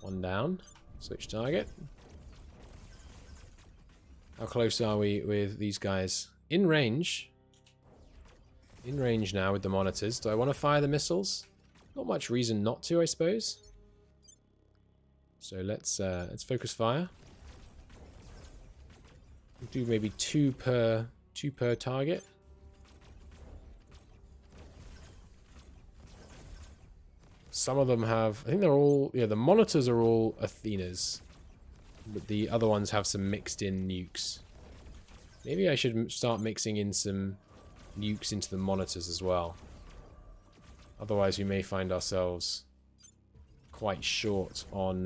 one down. Switch target. How close are we with these guys? In range. In range now with the monitors. Do I want to fire the missiles? Not much reason not to, I suppose. So let's focus fire. Do maybe two per target. Some of them have, I think they're all, yeah, the monitors are all Athenas, but the other ones have some mixed in nukes. Maybe I should start mixing in some nukes into the monitors as well. Otherwise we may find ourselves quite short on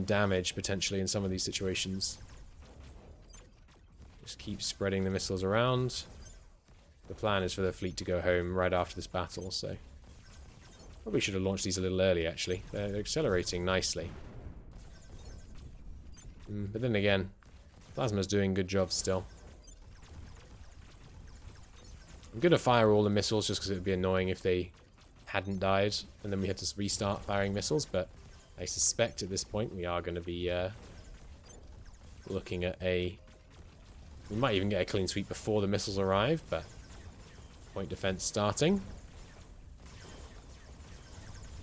damage potentially in some of these situations. Just keep spreading the missiles around. The plan is for the fleet to go home right after this battle, so probably should have launched these a little earlier actually. They're accelerating nicely. But then again, Plasma's doing good jobs still. I'm going to fire all the missiles just because it would be annoying if they hadn't died and then we had to restart firing missiles, but I suspect at this point we are going to be looking at a... We might even get a clean sweep before the missiles arrive, but point defense starting.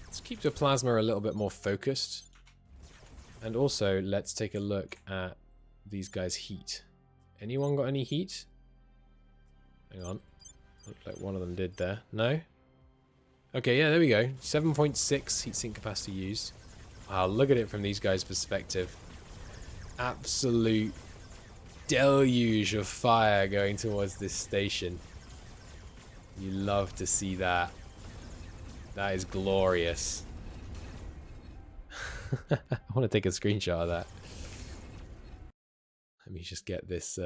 Let's keep the plasma a little bit more focused. And also, let's take a look at these guys' heat. Anyone got any heat? Hang on. Looked like one of them did there. No? Okay, yeah, there we go. 7.6 heatsink capacity used. Wow, look at it from these guys' perspective. Absolute deluge of fire going towards this station. You love to see that. That is glorious. I want to take a screenshot of that. Let me just get this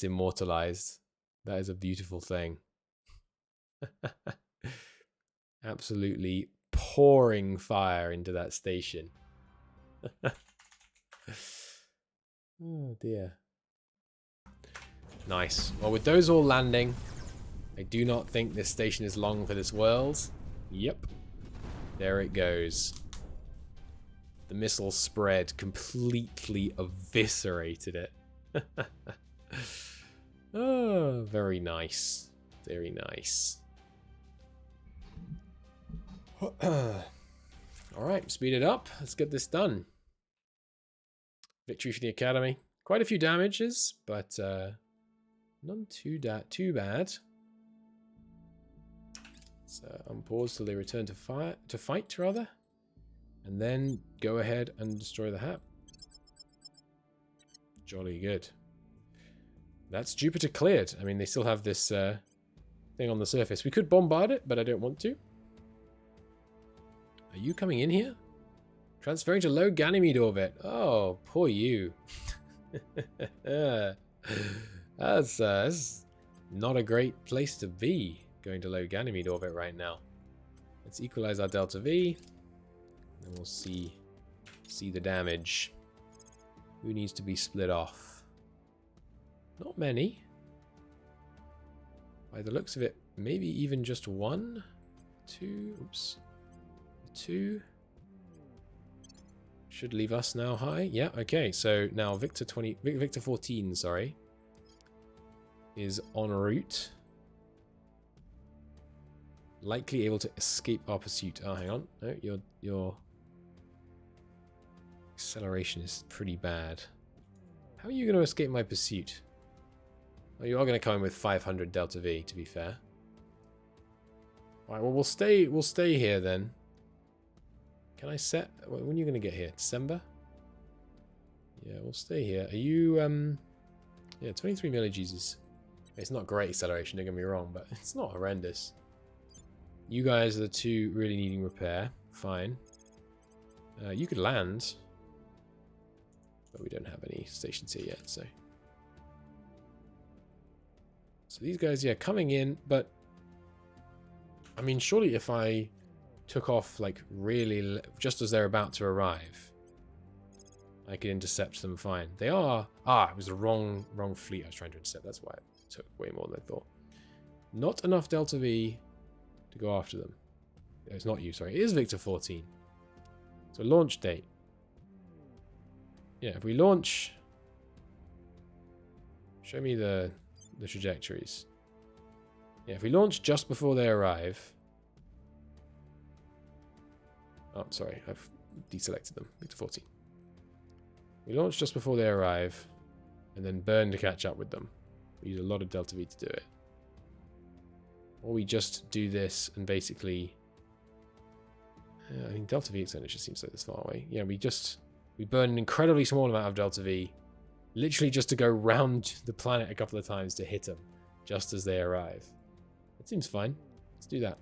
immortalized. That is a beautiful thing. Absolutely pouring fire into that station. Oh dear. Nice. Well, with those all landing, I do not think this station is long for this world. Yep. There it goes. The missile spread completely eviscerated it. Oh, very nice. Very nice. Alright, speed it up. Let's get this done. Victory for the Academy. Quite a few damages, but none too bad. So unpause till they return to fight rather, and then go ahead and destroy the hab. Jolly good. That's Jupiter cleared. I mean, they still have this thing on the surface. We could bombard it, but I don't want to. Are you coming in here? Transferring to low Ganymede orbit. Oh, poor you. That's not a great place to be, going to low Ganymede orbit right now. Let's equalize our delta V, and we'll see the damage. Who needs to be split off? Not many. By the looks of it, maybe even just one, two. Oops, two. Should leave us now high. Yeah, okay. So now Victor 14, sorry, is en route. Likely able to escape our pursuit. Oh, hang on. No, your acceleration is pretty bad. How are you going to escape my pursuit? Well, you are going to come in with 500 delta V, to be fair. All right. Well, we'll stay here then. Can I set... When are you going to get here? December? Yeah, we'll stay here. Are you... Yeah, 23 milligis is... It's not great acceleration, don't get me wrong, but it's not horrendous. You guys are the two really needing repair. fine. You could land. But we don't have any stations here yet, so... So these guys, yeah, coming in, but... I mean, surely if I took off, like, really... just as they're about to arrive, I could intercept them fine. They are... Ah, it was the wrong fleet I was trying to intercept. That's why it took way more than I thought. Not enough Delta V to go after them. It's not you, sorry. It is Victor 14. So launch date. Yeah, if we launch... Show me the trajectories. Yeah, if we launch just before they arrive... Oh, sorry, I've deselected them. Victor 14. We launch just before they arrive, and then burn to catch up with them. We use a lot of Delta V to do it. Or we just do this and basically... I think Delta V expenditure seems like this far away. Yeah, we burn an incredibly small amount of Delta V, literally just to go round the planet a couple of times to hit them, just as they arrive. That seems fine. Let's do that.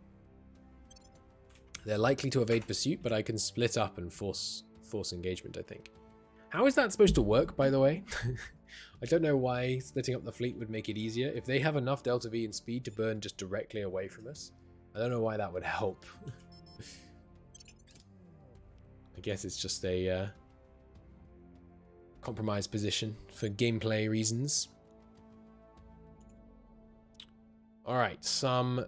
They're likely to evade pursuit, but I can split up and force engagement, I think. How is that supposed to work, by the way? I don't know why splitting up the fleet would make it easier. If they have enough Delta V and speed to burn just directly away from us, I don't know why that would help. I guess it's just a compromised position for gameplay reasons. Alright, some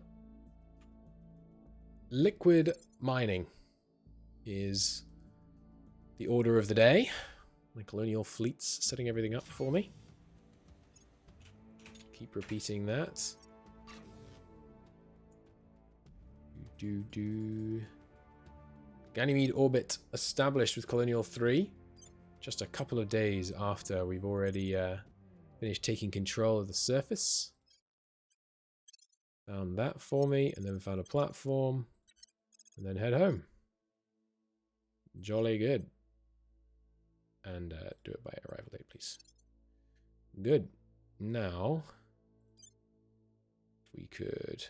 liquid mining is the order of the day. My colonial fleet's setting everything up for me. Keep repeating that. Ganymede orbit established with Colonial 3. Just a couple of days after we've already finished taking control of the surface. Found that for me, and then found a platform, and then head home. Jolly good. And do it by arrival date, please. Good. Now, we could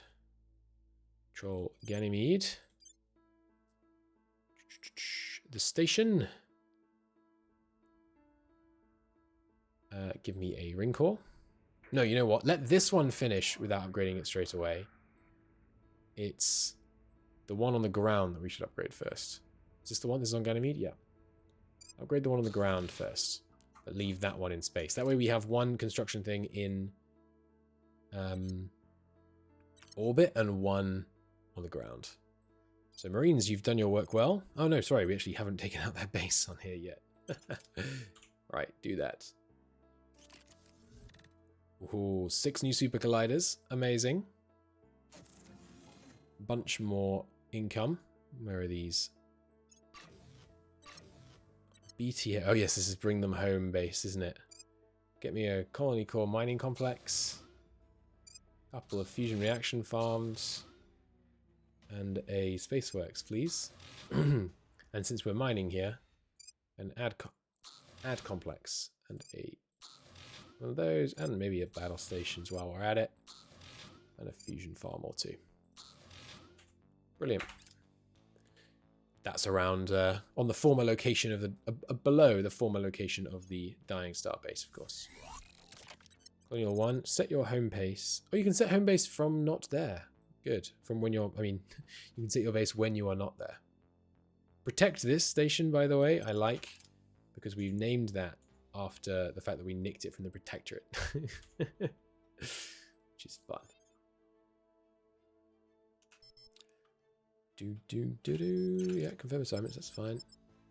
control Ganymede. The station. Give me a ring core. No, you know what? Let this one finish without upgrading it straight away. It's the one on the ground that we should upgrade first. Is this the one? This is on Ganymede? Yeah. Upgrade the one on the ground first. But leave that one in space. That way we have one construction thing in orbit and one on the ground. So Marines, you've done your work well. Oh no, sorry, we actually haven't taken out their base on here yet. Right, do that. Ooh, 6 new super colliders. Amazing. Bunch more income. Where are these? BT. Oh yes, this is bring them home base, isn't it? Get me a colony core mining complex. Couple of fusion reaction farms. And a spaceworks, please. And since we're mining here, an add complex and a one of those, and maybe a battle stations while we're at it, and a fusion farm or two. Brilliant. That's around on the former location of the below the former location of the Dying Star base, of course. Colonial 1, set your home base. Oh, you can set home base from not there. Good. From when you're, I mean, you can set your base when you are not there. Protect this station, by the way, I like, because we've named that after the fact that we nicked it from the Protectorate. Which is fun. Yeah, confirm assignments, that's fine.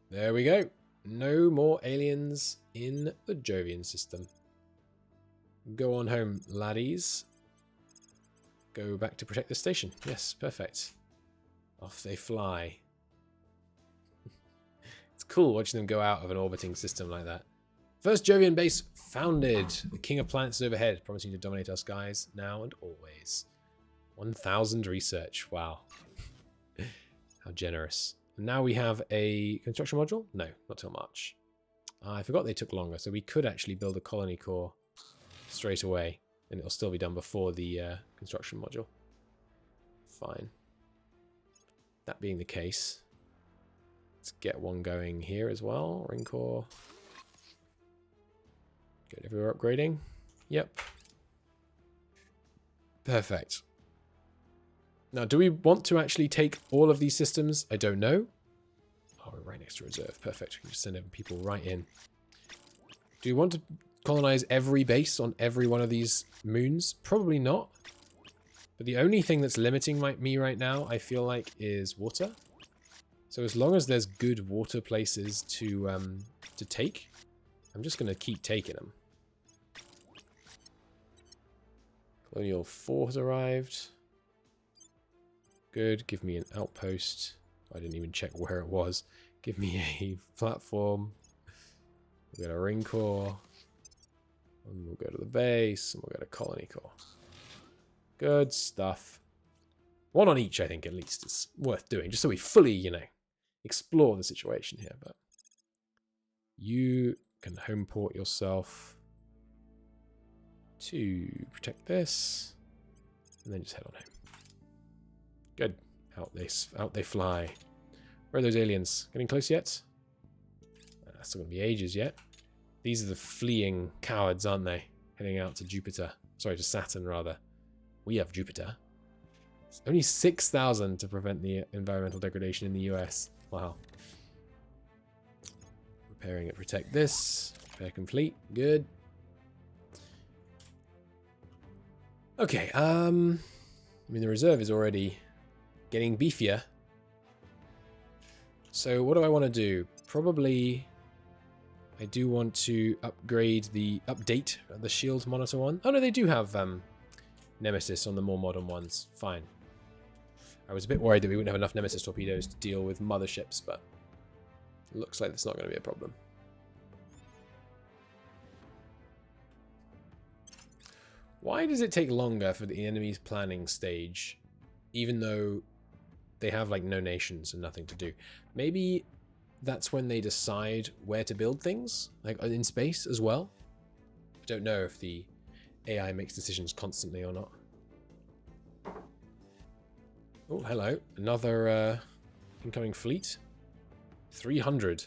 There we go. No more aliens in the Jovian system. Go on home, laddies. Go back to protect the station. Yes, perfect. Off they fly. It's cool watching them go out of an orbiting system like that. First Jovian base founded. The king of planets is overhead, promising to dominate our skies now and always. 1,000 research. Wow. How generous. And now we have a construction module? No, not till March. I forgot they took longer, so we could actually build a colony core straight away, and it'll still be done before the construction module. Fine. That being the case, Let's get one going here as well. Ring core. Good, everywhere upgrading. Yep. Perfect. Now, do we want to actually take all of these systems? I don't know. Oh, we're right next to reserve. Perfect. We can just send people right in. Do we want to colonize every base on every one of these moons? Probably not. But the only thing that's limiting me right now, I feel like, is water. So as long as there's good water places to take, I'm just going to keep taking them. Colonial 4 has arrived. Good. Give me an outpost. I didn't even check where it was. Give me a platform. We'll get a ring core. And we'll go to the base. And we'll get a colony core. Good stuff. One on each, I think, at least, is worth doing. Just so we fully, you know, explore the situation here. But you can home port yourself to protect this. And then just head on home. Good. Out they fly. Where are those aliens? Getting close yet? Still gonna be ages yet. These are the fleeing cowards, aren't they? Heading out to Jupiter. Sorry, to Saturn, rather. We have Jupiter. It's only 6,000 to prevent the environmental degradation in the US. Wow. Repairing it. Protect this. Repair complete. Good. Okay, I mean, the reserve is already getting beefier. So what do I want to do? Probably I do want to update the shield monitor one. Oh no, they do have Nemesis on the more modern ones. Fine. I was a bit worried that we wouldn't have enough Nemesis torpedoes to deal with motherships, but it looks like that's not going to be a problem. Why does it take longer for the enemy's planning stage, even though they have like no nations and nothing to do? Maybe that's when they decide where to build things, like in space as well. I don't know if the AI makes decisions constantly or not. Oh, hello. Another incoming fleet. 300.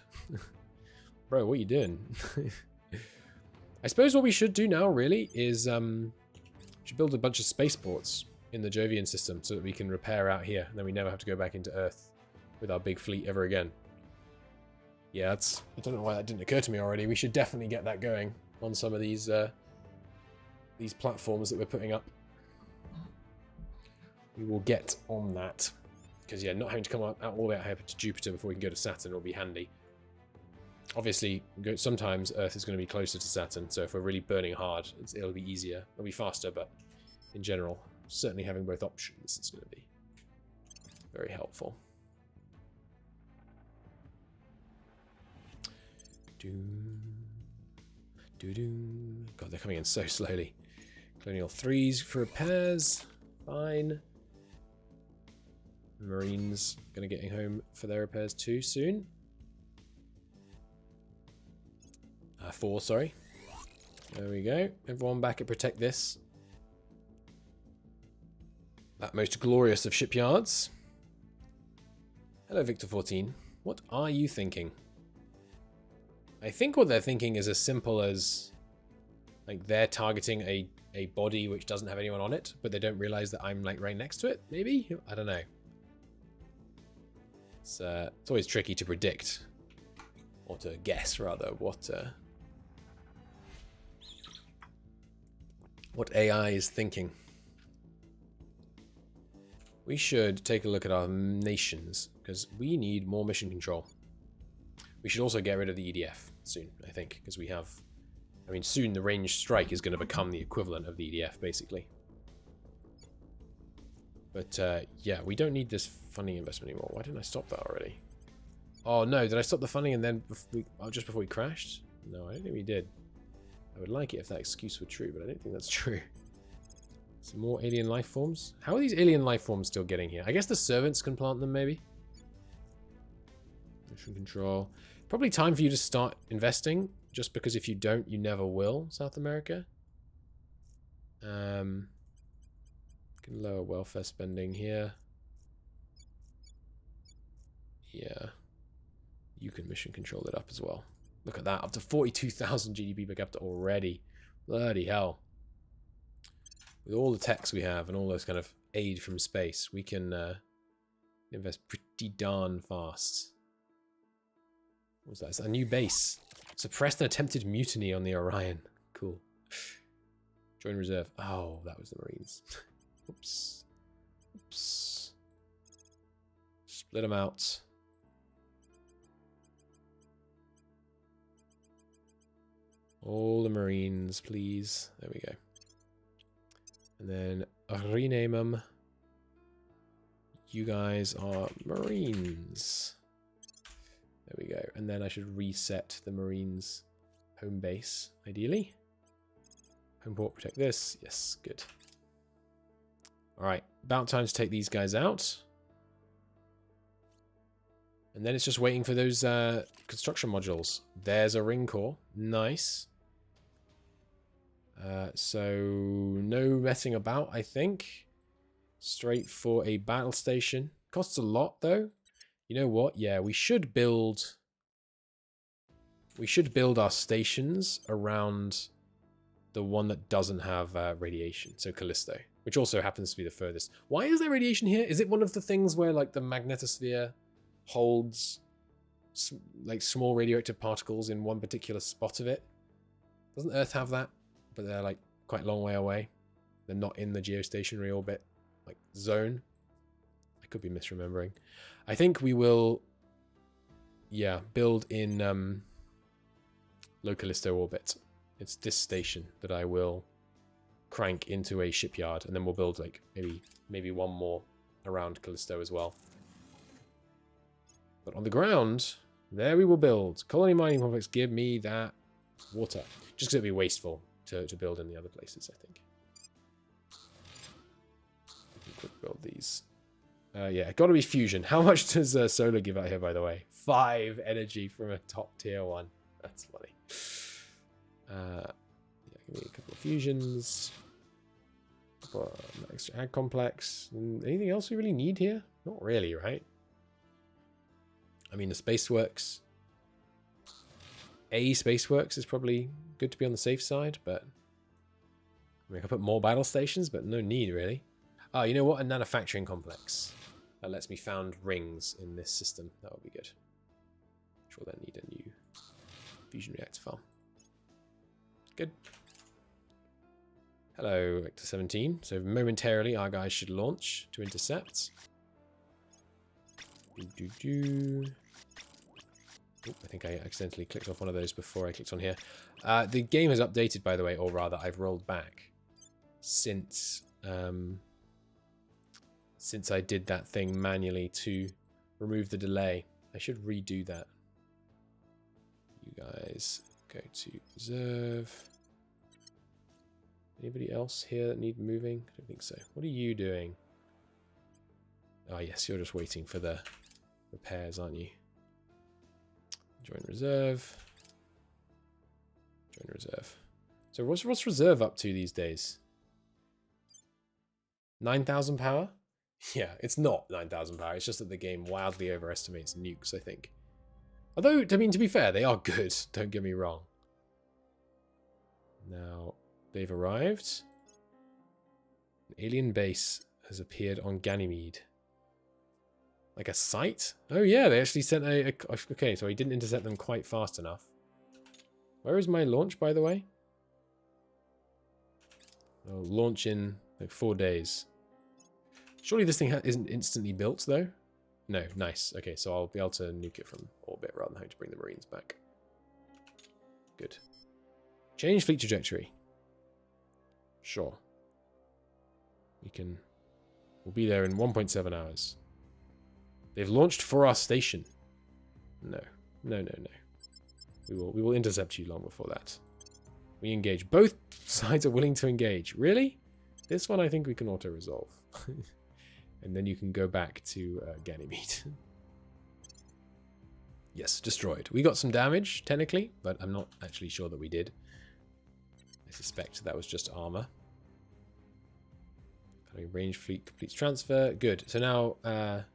Bro, what are you doing? I suppose what we should do now, really, is should build a bunch of spaceports in the Jovian system so that we can repair out here, and then we never have to go back into Earth with our big fleet ever again. Yeah, that's... I don't know why that didn't occur to me already. We should definitely get that going on some of these platforms that we're putting up. We will get on that. Because, yeah, not having to come out all the way out here to Jupiter before we can go to Saturn will be handy. Obviously, sometimes Earth is going to be closer to Saturn, so if we're really burning hard, it'll be easier. It'll be faster, but in general, certainly having both options is going to be very helpful. God, they're coming in so slowly. Colonial 3s for repairs. Fine. Marines going to get home for their repairs too soon. 4, sorry. There we go. Everyone back at protect this. That most glorious of shipyards. Hello, Victor 14. What are you thinking? I think what they're thinking is as simple as, like, they're targeting a body which doesn't have anyone on it, but they don't realize that I'm, like, right next to it, maybe? I don't know. It's always tricky to predict, or to guess, rather, what AI is thinking. We should take a look at our nations, because we need more mission control. We should also get rid of the EDF soon, I think, because we have... I mean, soon the ranged strike is going to become the equivalent of the EDF, basically. But, yeah, we don't need this funding investment anymore. Why didn't I stop that already? Oh, no, did I stop the funding and then just before we crashed? No, I don't think we did. I would like it if that excuse were true, but I don't think that's true. Some more alien life forms? How are these alien life forms still getting here? I guess the servants can plant them, maybe? Mission control. Probably time for you to start investing, just because if you don't, you never will, South America. Can lower welfare spending here. Yeah. You can mission control it up as well. Look at that, up to 42,000 GDP per capita already. Bloody hell. With all the techs we have and all those kind of aid from space, we can invest pretty darn fast. What's that? It's a new base. Suppressed an attempted mutiny on the Orion. Cool. Join reserve. Oh, that was the Marines. Oops. Oops. Split them out. All the Marines, please. There we go. And then rename them. You guys are Marines. There we go. And then I should reset the Marines home base, ideally. Home port, protect this. Yes, good. Alright, about time to take these guys out. And then it's just waiting for those construction modules. There's a ring core. Nice. So no messing about, I think. Straight for a battle station. Costs a lot, though. You know what? Yeah, we should build our stations around the one that doesn't have radiation. So Callisto, which also happens to be the furthest. Why is there radiation here? Is it one of the things where like the magnetosphere holds like small radioactive particles in one particular spot of it? Doesn't Earth have that? But they're like quite a long way away. They're not in the geostationary orbit like zone. I could be misremembering. I think we will, yeah, build in low Callisto orbit. It's this station that I will crank into a shipyard, and then we'll build like maybe one more around Callisto as well. But on the ground, there we will build. Colony mining complex, give me that water. Just because it'd be wasteful to build in the other places, I think. Quick build these. Yeah, gotta be fusion. How much does solar give out here, by the way? 5 energy from a top tier one. That's funny. Yeah, give me a couple of fusions. Extra ag complex. Anything else we really need here? Not really, right? I mean, the Spaceworks. Spaceworks is probably good to be on the safe side, but I mean, I could put more battle stations, but no need really. Oh, you know what? A manufacturing complex that lets me found rings in this system. That would be good. I'm sure they need a new fusion reactor farm. Good. Hello, Vector 17. So momentarily, our guys should launch to intercept. Oh, I think I accidentally clicked off one of those before I clicked on here. The game has updated, by the way, or rather, I've rolled back since I did that thing manually to remove the delay. I should redo that. You guys go to reserve. Anybody else here that need moving? I don't think so. What are you doing? Oh yes, you're just waiting for the repairs, aren't you? Join reserve. Join reserve. So what's reserve up to these days? 9,000 power? Yeah, it's not 9,000 power. It's just that the game wildly overestimates nukes, I think. Although, I mean, to be fair, they are good. Don't get me wrong. Now, they've arrived. An alien base has appeared on Ganymede. Like a site? Oh yeah, they actually sent a... Okay, so he didn't intercept them quite fast enough. Where is my launch, by the way? I'll launch in like 4 days. Surely this thing isn't instantly built, though? No, nice. Okay, so I'll be able to nuke it from orbit rather than having to bring the Marines back. Good. Change fleet trajectory. Sure. We'll be there in 1.7 hours. They've launched for our station. No. No, no, no. We will intercept you long before that. We engage. Both sides are willing to engage. Really? This one I think we can auto-resolve. And then you can go back to Ganymede. Yes, destroyed. We got some damage, technically, but I'm not actually sure that we did. I suspect that was just armor. Range fleet completes transfer. Good. So now,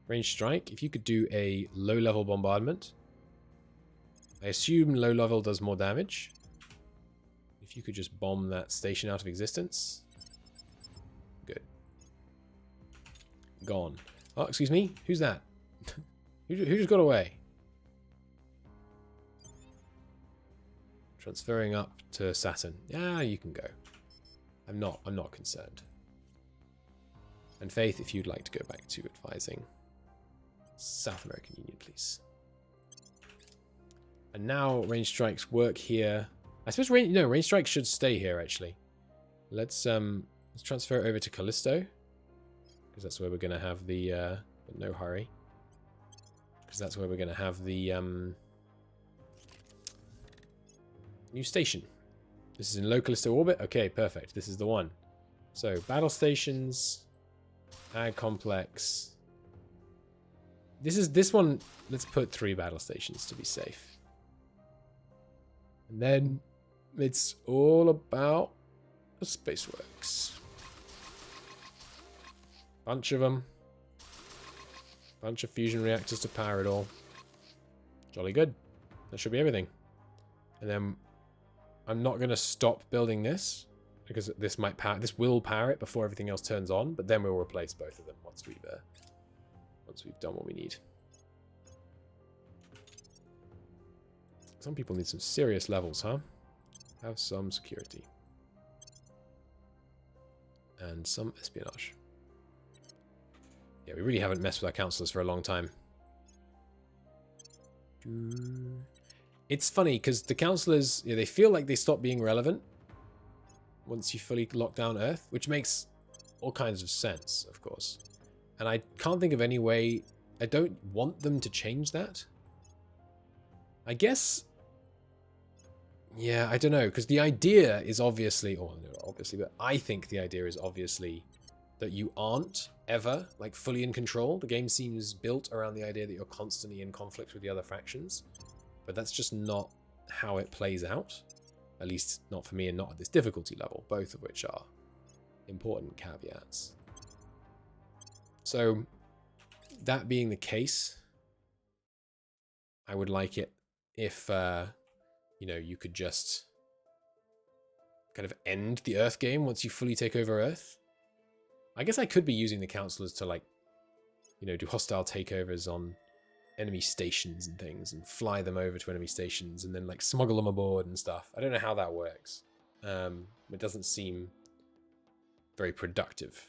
range strike. If you could do a low-level bombardment, I assume low level does more damage. If you could just bomb that station out of existence. Good. Gone. Oh, excuse me? Who's that? Who just got away? Transferring up to Saturn. Yeah, you can go. I'm not concerned. And Faith, if you'd like to go back to advising South American Union, please. And now range strikes work here. I suppose range strikes should stay here actually. Let's transfer it over to Callisto, because that's where we're going to have the but no hurry. Because that's where we're going to have the new station. This is in low Callisto orbit. Okay, perfect. This is the one. So battle stations, ag complex. This one. Let's put 3 battle stations to be safe. And then it's all about the spaceworks. Bunch of them. Bunch of fusion reactors to power it all. Jolly good. That should be everything. And then I'm not going to stop building this, because this will power it before everything else turns on, but then we'll replace both of them once we've done what we need. Some people need some serious levels, huh? Have some security. And some espionage. Yeah, we really haven't messed with our counselors for a long time. It's funny, because the counselors, they feel like they stop being relevant once you fully lock down Earth, which makes all kinds of sense, of course. And I can't think of any way. I don't want them to change that. I guess... Yeah, I don't know, because the idea is obviously, or no, obviously, but I think the idea is obviously that you aren't ever like fully in control. The game seems built around the idea that you're constantly in conflict with the other factions, but that's just not how it plays out. At least not for me, and not at this difficulty level, both of which are important caveats. So, that being the case, I would like it if you could just kind of end the Earth game once you fully take over Earth. I guess I could be using the counselors to, like, do hostile takeovers on enemy stations and things, and fly them over to enemy stations, and then, like, smuggle them aboard and stuff. I don't know how that works. It doesn't seem very productive.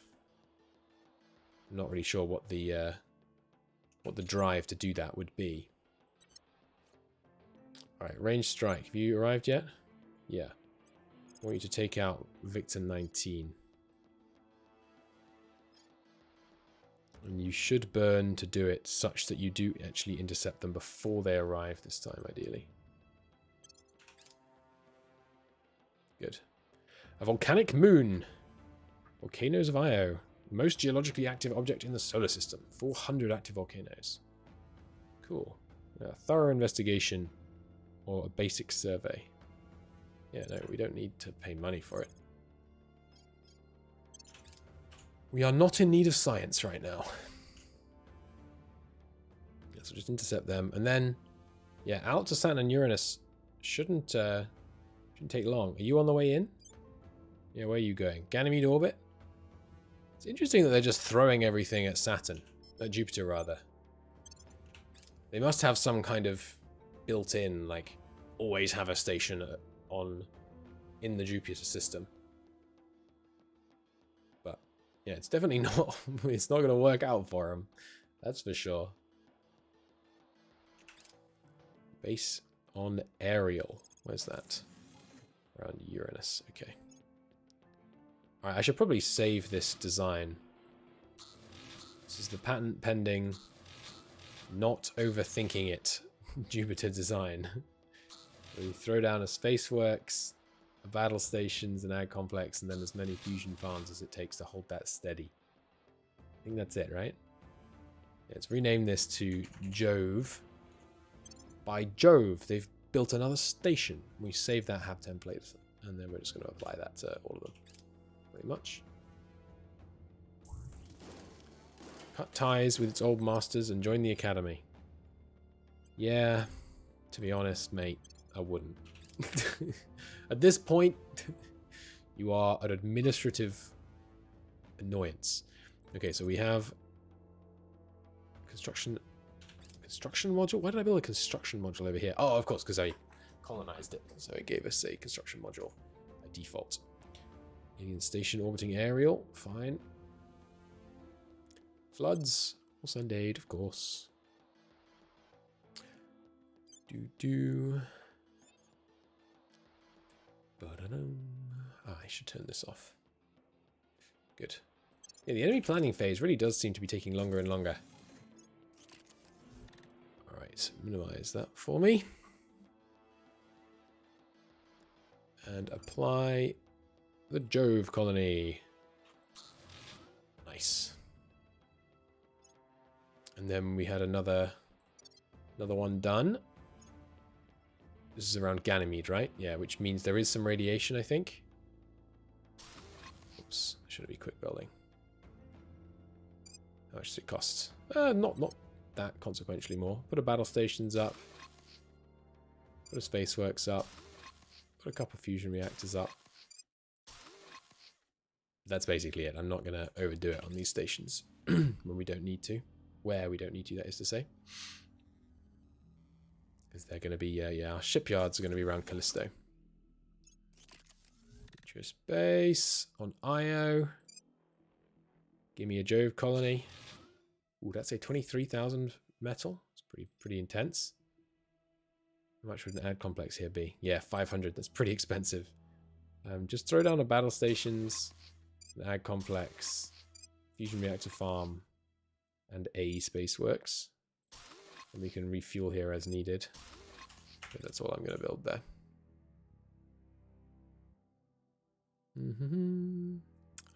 I'm not really sure what the drive to do that would be. Alright, range strike. Have you arrived yet? Yeah. I want you to take out Victor 19. And you should burn to do it such that you do actually intercept them before they arrive this time, ideally. Good. A volcanic moon. Volcanoes of Io. Most geologically active object in the solar system. 400 active volcanoes. Cool. A thorough investigation or a basic survey. Yeah, no, we don't need to pay money for it. We are not in need of science right now. Yeah, so just intercept them. And then, yeah, out to Saturn and Uranus shouldn't take long. Are you on the way in? Yeah, where are you going? Ganymede orbit? It's interesting that they're just throwing everything at Saturn. At Jupiter, rather. They must have some kind of built-in, like, always have a station in the Jupiter system. But, yeah, it's definitely not, it's not going to work out for them. That's for sure. Base on aerial. Where's that? Around Uranus. Okay. Alright, I should probably save this design. This is the patent pending, not overthinking it, Jupiter design. We throw down a spaceworks, a battle stations, an ag complex, and then as many fusion farms as it takes to hold that steady. I think that's it, right? Yeah, let's rename this to Jove. By Jove, they've built another station. We save that hab template, and then we're just going to apply that to all of them. Pretty much. Cut ties with its old masters and join the academy. Yeah, To be honest, mate, I wouldn't. At this point, you are an administrative annoyance. Okay, so we have construction module. Why did I build a construction module over here? Oh, of course, because I colonized it. So it gave us a construction module by default. Alien station orbiting aerial. Fine. Floods. We'll send aid, of course. I should turn this off. Good. Yeah, the enemy planning phase really does seem to be taking longer and longer. Alright, minimize that for me. And apply the Jove colony. Nice. And then we had another one done. This is around Ganymede, right? Yeah, which means there is some radiation, I think. Oops, should be quick building. How much does it cost? Not that consequentially more. Put a battle stations up. Put a space works up. Put a couple fusion reactors up. That's basically it. I'm not going to overdo it on these stations when we don't need to. Where we don't need to, that is to say. Because they're going to be, yeah, our shipyards are going to be around Callisto. Future space on Io. Give me a Jove colony. Ooh, that's a 23,000 metal. It's pretty intense. How much would an ad complex here be? Yeah, 500. That's pretty expensive. Just throw down a battle stations, an ad complex, fusion reactor farm, and a space works. And we can refuel here as needed. But that's all I'm going to build there.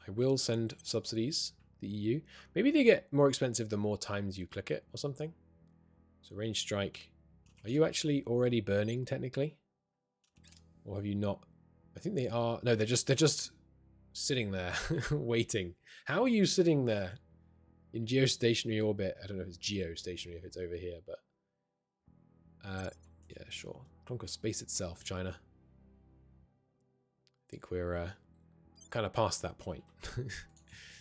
I will send subsidies to the EU. Maybe they get more expensive the more times you click it or something. So range strike. Are you actually already burning technically? Or have you not? I think they are. No, they're just sitting there waiting. How are you sitting there in geostationary orbit? I don't know if it's geostationary if it's over here, but yeah, sure. Conquer space itself, China. I think we're kind of past that point.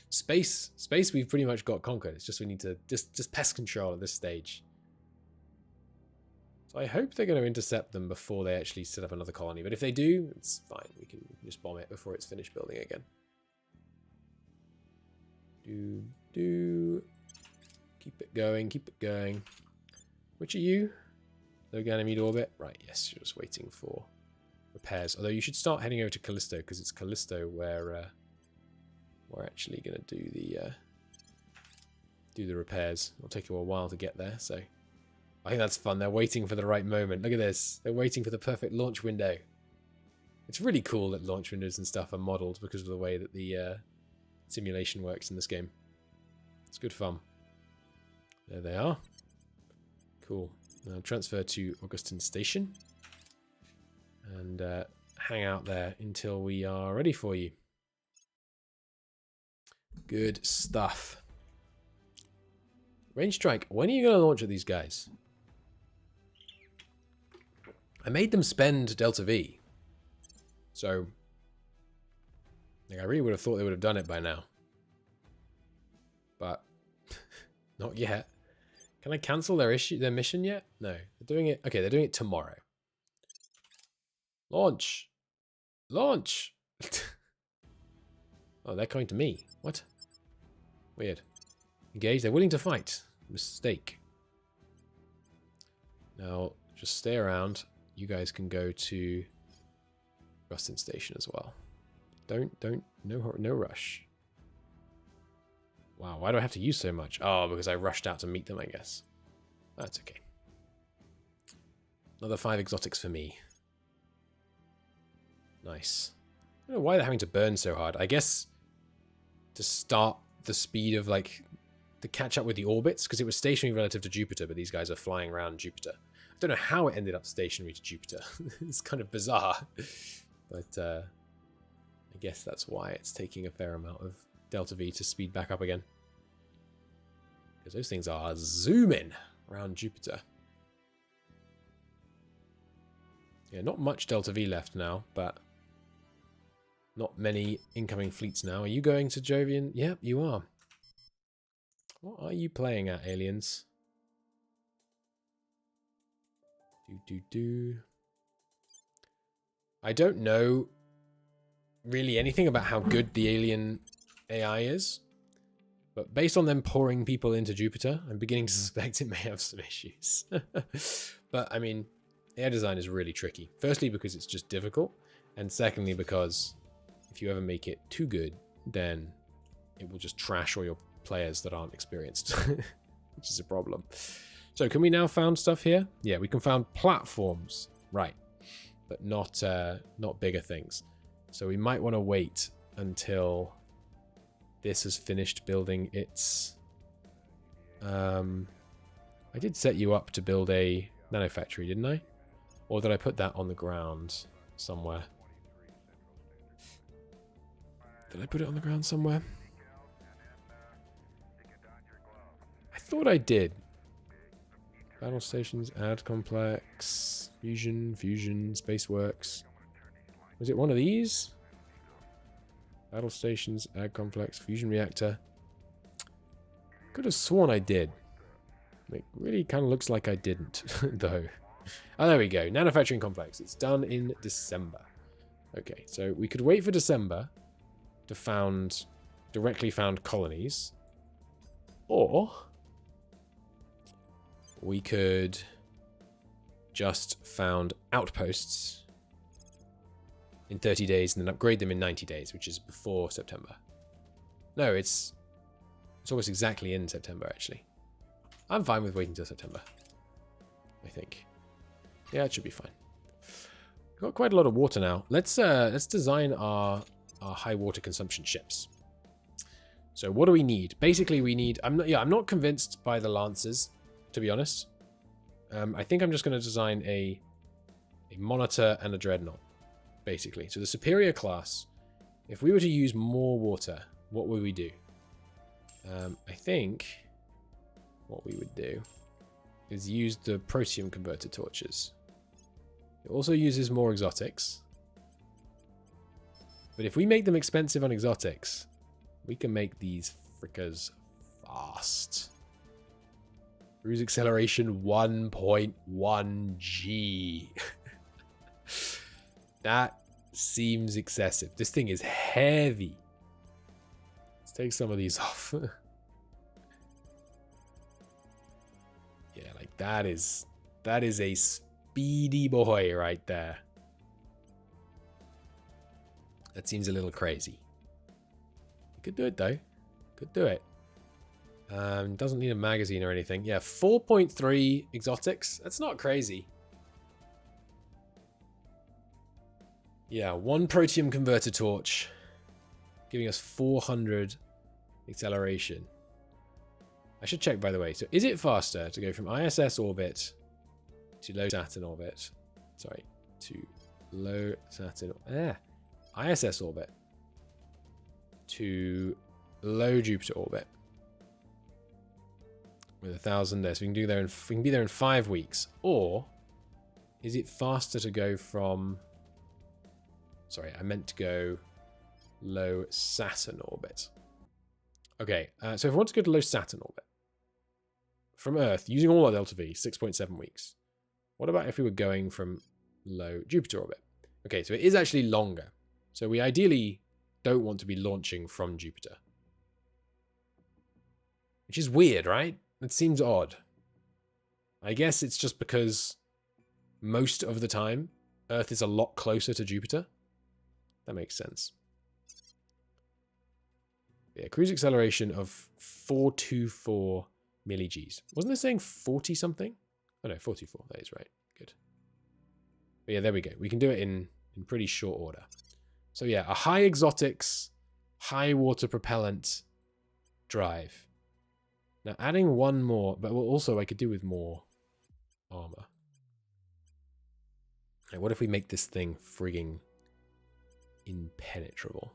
Space we've pretty much got conquered. It's just we need to just pest control at this stage. So I hope they're going to intercept them before they actually set up another colony. But if they do, it's fine. We can just bomb it before it's finished building again. Keep it going, keep it going. Which are you? No Ganymede orbit? Right, yes, you're just waiting for repairs. Although you should start heading over to Callisto, because it's Callisto where we're actually going to do the repairs. It'll take you a while to get there, so I think that's fun. They're waiting for the right moment. Look at this. They're waiting for the perfect launch window. It's really cool that launch windows and stuff are modeled because of the way that the simulation works in this game. It's good fun. There they are. Cool. Now transfer to Augustin Station. And hang out there until we are ready for you. Good stuff. Range strike. When are you going to launch at these guys? I made them spend Delta V. So, like, I really would have thought they would have done it by now. But, not yet. Can I cancel their mission yet? No. They're doing it. Okay, they're doing it tomorrow. Launch. Launch. Oh, they're coming to me. What? Weird. Engage. They're willing to fight. Mistake. Now, just stay around. You guys can go to Rustin Station as well. No rush. Wow, why do I have to use so much? Oh, because I rushed out to meet them, I guess. That's okay. Another 5 exotics for me. Nice. I don't know why they're having to burn so hard. I guess to start the speed of, like, to catch up with the orbits, because it was stationary relative to Jupiter, but these guys are flying around Jupiter. I don't know how it ended up stationary to Jupiter. It's kind of bizarre. But I guess that's why it's taking a fair amount of Delta V to speed back up again. Because those things are zooming around Jupiter. Yeah, not much Delta V left now, but not many incoming fleets now. Are you going to Jovian? Yep, you are. What are you playing at, aliens? I don't know really anything about how good the alien AI is, but based on them pouring people into Jupiter, I'm beginning to suspect it may have some issues. But I mean, air design is really tricky. Firstly, because it's just difficult, and secondly, because if you ever make it too good, then it will just trash all your players that aren't experienced, which is a problem. So can we now found stuff here? Yeah, we can found platforms, right, but not bigger things. So we might want to wait until this has finished building its... I did set you up to build a nano factory, didn't I? Or did I put that on the ground somewhere? Did I put it on the ground somewhere? I thought I did. Battle stations, ad complex, fusion, spaceworks. Was it one of these? Battle stations, ad complex, fusion reactor. Could have sworn I did. It really kind of looks like I didn't, though. Oh, there we go. Manufacturing complex. It's done in December. Okay, so we could wait for December to directly found colonies. Or we could just found outposts in 30 days and then upgrade them in 90 days, which is before September. No, it's almost exactly in September, actually. I'm fine with waiting till September, I think. Yeah, it should be fine. We've got quite a lot of water now. Let's design our high water consumption ships. So what do we need? Basically, we need... I'm not convinced by the Lancers, to be honest. I think I'm just going to design a Monitor and a Dreadnought, basically. So the superior class, if we were to use more water, what would we do? I think what we would do is use the protium converter torches. It also uses more exotics. But if we make them expensive on exotics, we can make these frickers fast. Cruise acceleration 1.1 G. That seems excessive. This thing is heavy. Let's take some of these off. Yeah, like that is a speedy boy right there. That seems a little crazy. You could do it though. Could do it. Doesn't need a magazine or anything. Yeah, 4.3 exotics. That's not crazy. Yeah, 1 protium converter torch, giving us 400 acceleration. I should check, by the way. So is it faster to go from ISS orbit to low Saturn orbit? Sorry, to low Saturn... ISS orbit to low Jupiter orbit with 1,000 there. So we can be there in 5 weeks. Or is it faster to go from... Sorry, I meant to go low Saturn orbit. Okay, so if I want to go to low Saturn orbit from Earth, using all our Delta V, 6.7 weeks. What about if we were going from low Jupiter orbit? Okay, so it is actually longer. So we ideally don't want to be launching from Jupiter. Which is weird, right? It seems odd. I guess it's just because most of the time, Earth is a lot closer to Jupiter. That makes sense. Yeah, cruise acceleration of 424 milli-Gs. Wasn't it saying 40 something? Oh no, 44. That is right. Good. But yeah, there we go. We can do it in pretty short order. So yeah, a high exotics, high water propellant drive. Now adding one more, but also I could do with more armor. Okay, what if we make this thing frigging impenetrable?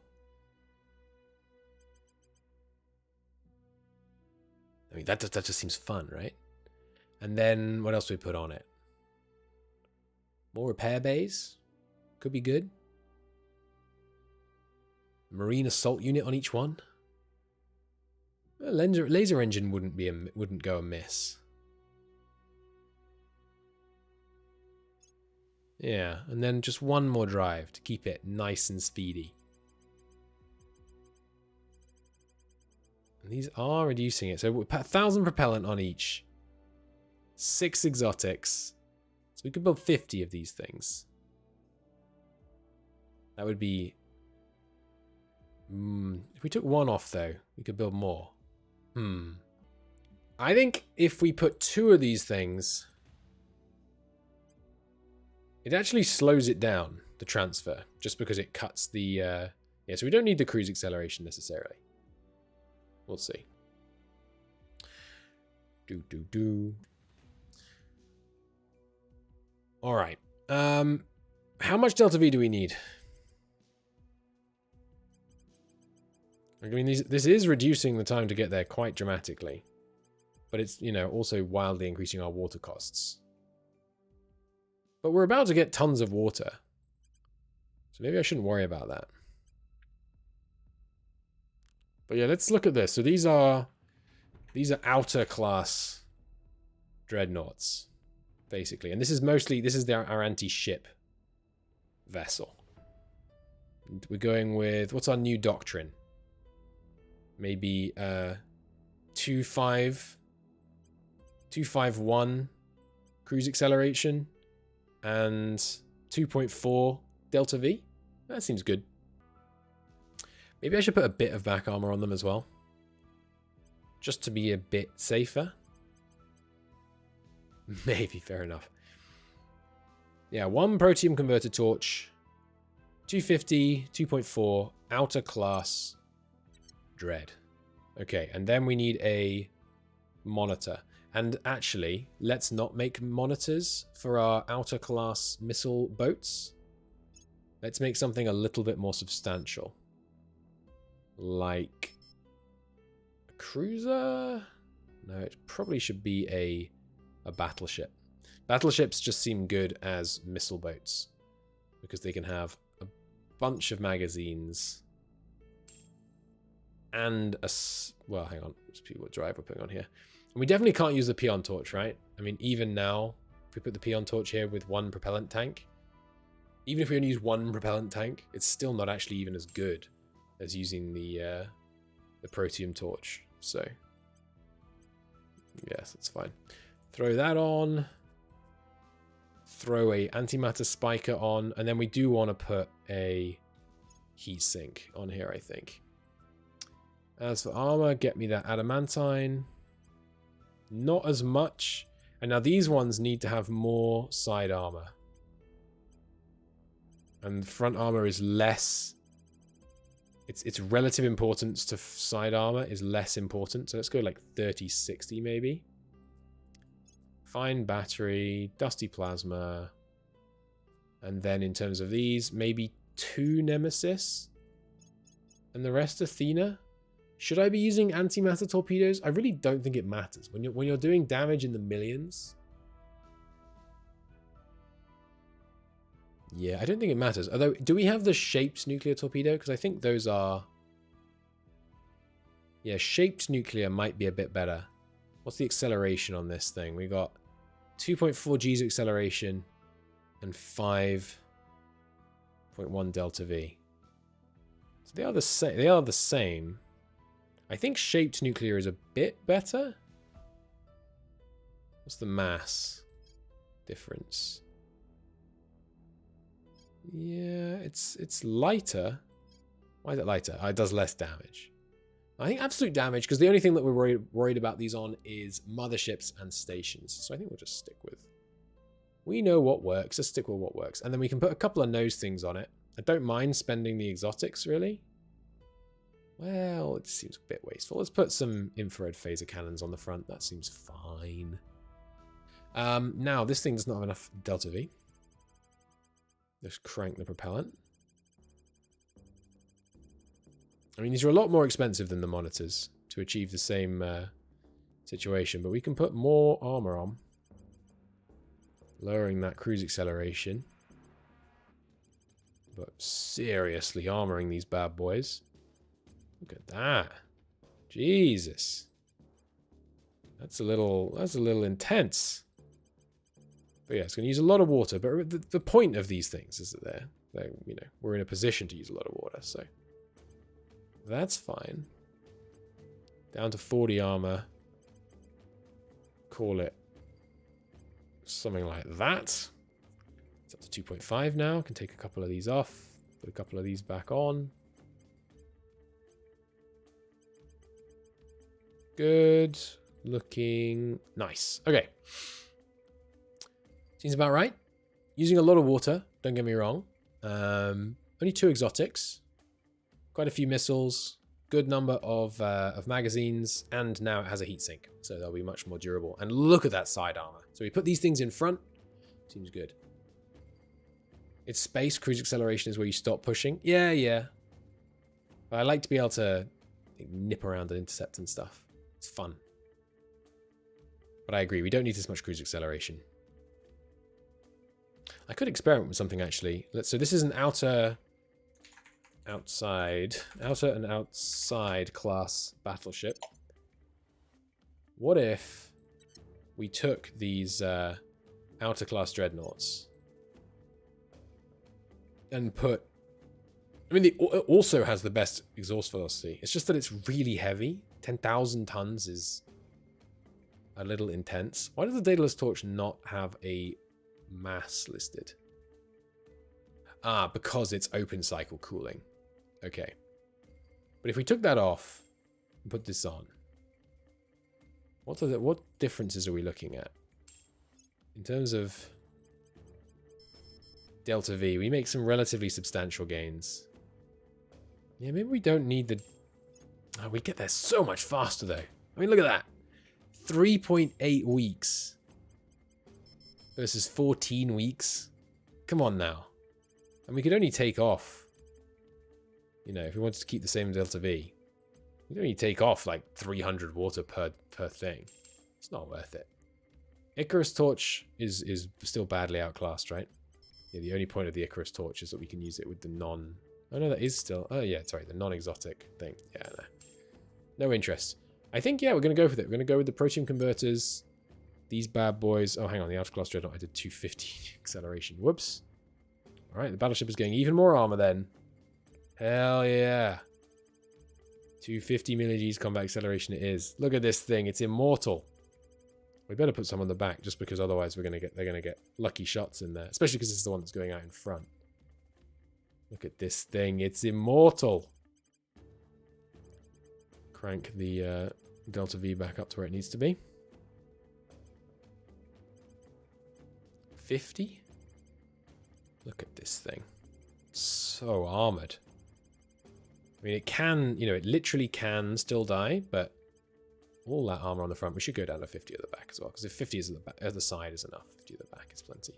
I mean, that just seems fun, right? And then what else do we put on it? More repair bays. Could be good. Marine assault unit on each one. A laser engine wouldn't go amiss. Yeah, and then just one more drive to keep it nice and speedy. And these are reducing it. So 1,000 propellant on each. 6 exotics. So we could build 50 of these things. That would be... if we took one off, though, we could build more. I think if we put 2 of these things... It actually slows it down, the transfer, just because it cuts the... yeah, so we don't need the cruise acceleration necessarily. We'll see. All right. How much Delta V do we need? I mean, this is reducing the time to get there quite dramatically. But it's, you know, also wildly increasing our water costs. But we're about to get tons of water. So maybe I shouldn't worry about that. But yeah, let's look at this. So these are outer class dreadnoughts, basically. And this is our anti-ship vessel. And we're going with, what's our new doctrine? Maybe 251 cruise acceleration and 2.4 Delta V. That seems good. Maybe I should put a bit of back armor on them as well, just to be a bit safer. Maybe, fair enough. Yeah, 1 protium converter torch, 250, 2.4, outer class dread. Okay, and then we need a monitor. And actually, let's not make monitors for our outer class missile boats. Let's make something a little bit more substantial. Like a cruiser? No, it probably should be a battleship. Battleships just seem good as missile boats because they can have a bunch of magazines and a... Well, hang on. Let's see what drive we're putting on here. And we definitely can't use the peon torch, right? I mean, even now, if we put the peon torch here with 1 propellant tank, even if we only use 1 propellant tank, it's still not actually even as good as using the protium torch. So, yes, that's fine. Throw that on. Throw a antimatter spiker on. And then we do want to put a heatsink on here, I think. As for armor, get me that adamantine. Not as much. And now these ones need to have more side armor. And front armor is less... Its relative importance to side armor is less important. So let's go like 30-60 maybe. Fine battery, dusty plasma. And then in terms of these, maybe 2 Nemesis. And the rest Athena. Should I be using antimatter torpedoes? I really don't think it matters. When you're doing damage in the millions. Yeah, I don't think it matters. Although, do we have the shaped nuclear torpedo? Because I think those are... Yeah, shaped nuclear might be a bit better. What's the acceleration on this thing? We got 2.4 G's acceleration and 5.1 delta V. So they are the same. They are the same. I think shaped nuclear is a bit better. What's the mass difference? Yeah, it's lighter. Why is it lighter? Oh, it does less damage. I think absolute damage, because the only thing that we're worried about these on is motherships and stations. So I think we'll just stick with... We know what works. Let's stick with what works. And then we can put a couple of nose things on it. I don't mind spending the exotics, really. Well, it seems a bit wasteful. Let's put some infrared phaser cannons on the front. That seems fine. Now, this thing does not have enough delta V. Let's crank the propellant. I mean, these are a lot more expensive than the monitors to achieve the same situation, but we can put more armor on. Lowering that cruise acceleration. But seriously armoring these bad boys. Look at that. Jesus. That's a little intense. But yeah, it's going to use a lot of water. But the point of these things is that they're, you know, we're in a position to use a lot of water. So that's fine. Down to 40 armor. Call it something like that. It's up to 2.5 now. Can take a couple of these off. Put a couple of these back on. Good. Looking nice. Okay. Seems about right. Using a lot of water, don't get me wrong. Only 2 exotics. Quite a few missiles. Good number of magazines. And now it has a heatsink. So they'll be much more durable. And look at that side armor. So we put these things in front. Seems good. It's space. Cruise acceleration is where you stop pushing. Yeah. But I like to be able to nip around and intercept and stuff. It's fun. But I agree, we don't need this much cruise acceleration. I could experiment with something actually. So this is an outer and outside class battleship. What if we took these outer class dreadnoughts and put... I mean, it also has the best exhaust velocity. It's just that it's really heavy. 10,000 tons is a little intense. Why does the Daedalus Torch not have a mass listed? Ah, because it's open cycle cooling. Okay. But if we took that off and put this on, what differences are we looking at? In terms of Delta V, we make some relatively substantial gains. Yeah, maybe we don't need the... Oh, we get there so much faster, though. I mean, look at that. 3.8 weeks versus 14 weeks. Come on now. And we could only take off, you know, if we wanted to keep the same Delta V, we could only take off like 300 water per thing. It's not worth it. Icarus Torch is still badly outclassed, right? Yeah, the only point of the Icarus Torch is that we can use it with the non... Oh, no, that is still... Oh, yeah, sorry, the non-exotic thing. Yeah, no interest. I think, yeah, we're going to go with it. We're going to go with the protium converters. These bad boys. Oh, hang on. The outer class dreadnought, I did 250 acceleration. Whoops. All right, the battleship is getting even more armor then. Hell yeah. 250 milli-Gs combat acceleration it is. Look at this thing. It's immortal. We better put some on the back just because otherwise they're going to get lucky shots in there. Especially because this is the one that's going out in front. Look at this thing. It's immortal. Crank the Delta V back up to where it needs to be. 50? Look at this thing. So armored. I mean, it can, you know, it literally can still die, but all that armor on the front, we should go down to 50 at the back as well, because if 50 is at the side is enough, 50 at the back is plenty.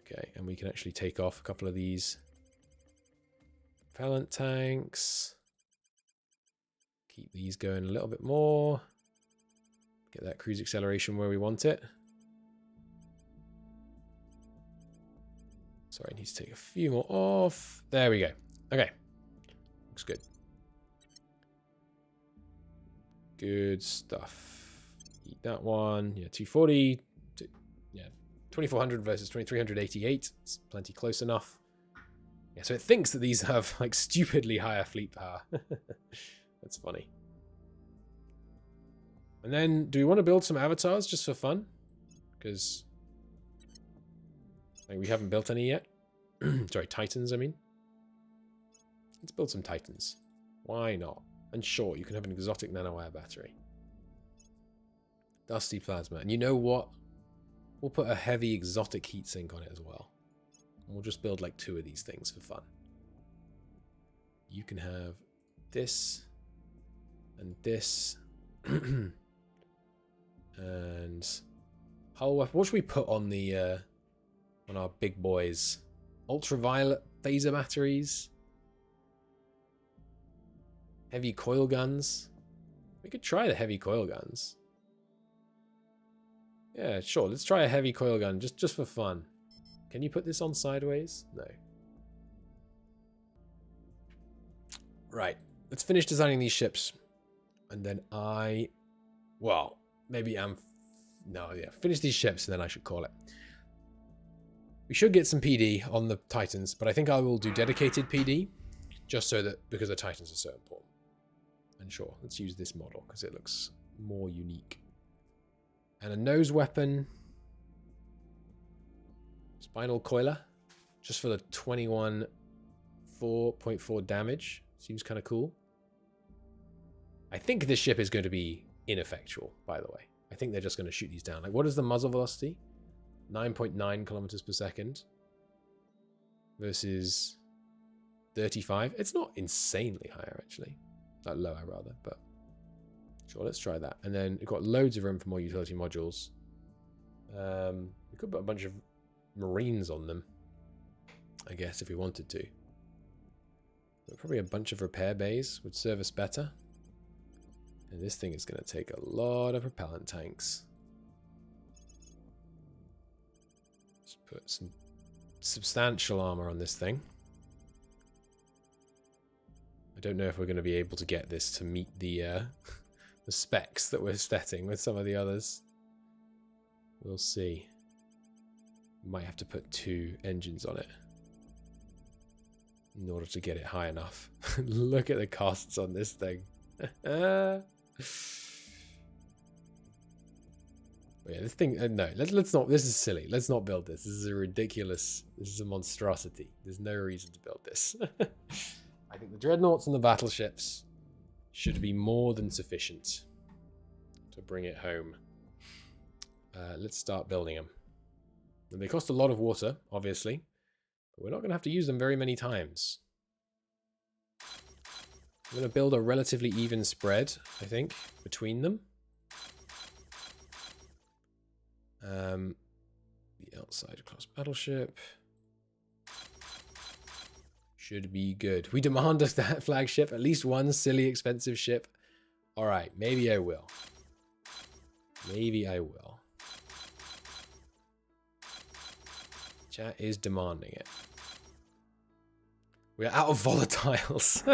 Okay, and we can actually take off a couple of these propellant tanks. Keep these going a little bit more. Get that cruise acceleration where we want it. Sorry, I need to take a few more off. There we go. Okay. Looks good. Good stuff. Eat that one. Yeah, 240. Yeah, 2400 versus 2388. It's plenty close enough. Yeah, so it thinks that these have like stupidly higher fleet power. That's funny. And then, do we want to build some avatars just for fun? Because like, we haven't built any yet. Sorry, Titans, I mean. Let's build some Titans. Why not? And sure, you can have an exotic nanowire battery. Dusty plasma. And you know what? We'll put a heavy exotic heatsink on it as well. And we'll just build like 2 of these things for fun. You can have this and this. And hull weapon. What should we put on the on our big boys? Ultraviolet phaser batteries. Heavy coil guns. We could try the heavy coil guns. Yeah, sure. Let's try a heavy coil gun just for fun. Can you put this on sideways? No. Right. Let's finish designing these ships. And then well, maybe finish these ships and then I should call it. We should get some PD on the Titans, but I think I will do dedicated PD just so that, because the Titans are so important. And sure, let's use this model because it looks more unique. And a nose weapon. Spinal coiler. Just for the 4.4 damage. Seems kind of cool. I think this ship is going to be ineffectual, by the way. I think they're just going to shoot these down. Like, what is the muzzle velocity? 9.9 kilometers per second. Versus 35. It's not insanely higher, actually. Like, lower, rather, but... Sure, let's try that. And then we've got loads of room for more utility modules. We could put a bunch of marines on them, I guess, if we wanted to. But probably a bunch of repair bays would serve us better. And this thing is going to take a lot of propellant tanks. Let's put some substantial armor on this thing. I don't know if we're going to be able to get this to meet the the specs that we're setting with some of the others. We'll see. Might have to put 2 engines on it in order to get it high enough. Look at the costs on this thing. Yeah, this thing. No, let's not. This is silly. Let's not build this. This is a ridiculous. This is a monstrosity. There's no reason to build this. I think the dreadnoughts and the battleships should be more than sufficient to bring it home. Let's start building them. And they cost a lot of water, obviously, but we're not going to have to use them very many times. I'm going to build a relatively even spread, I think, between them. The outside class battleship should be good. We demand a flagship, at least one silly expensive ship. All right, maybe I will. Maybe I will. Chat is demanding it. We're out of volatiles.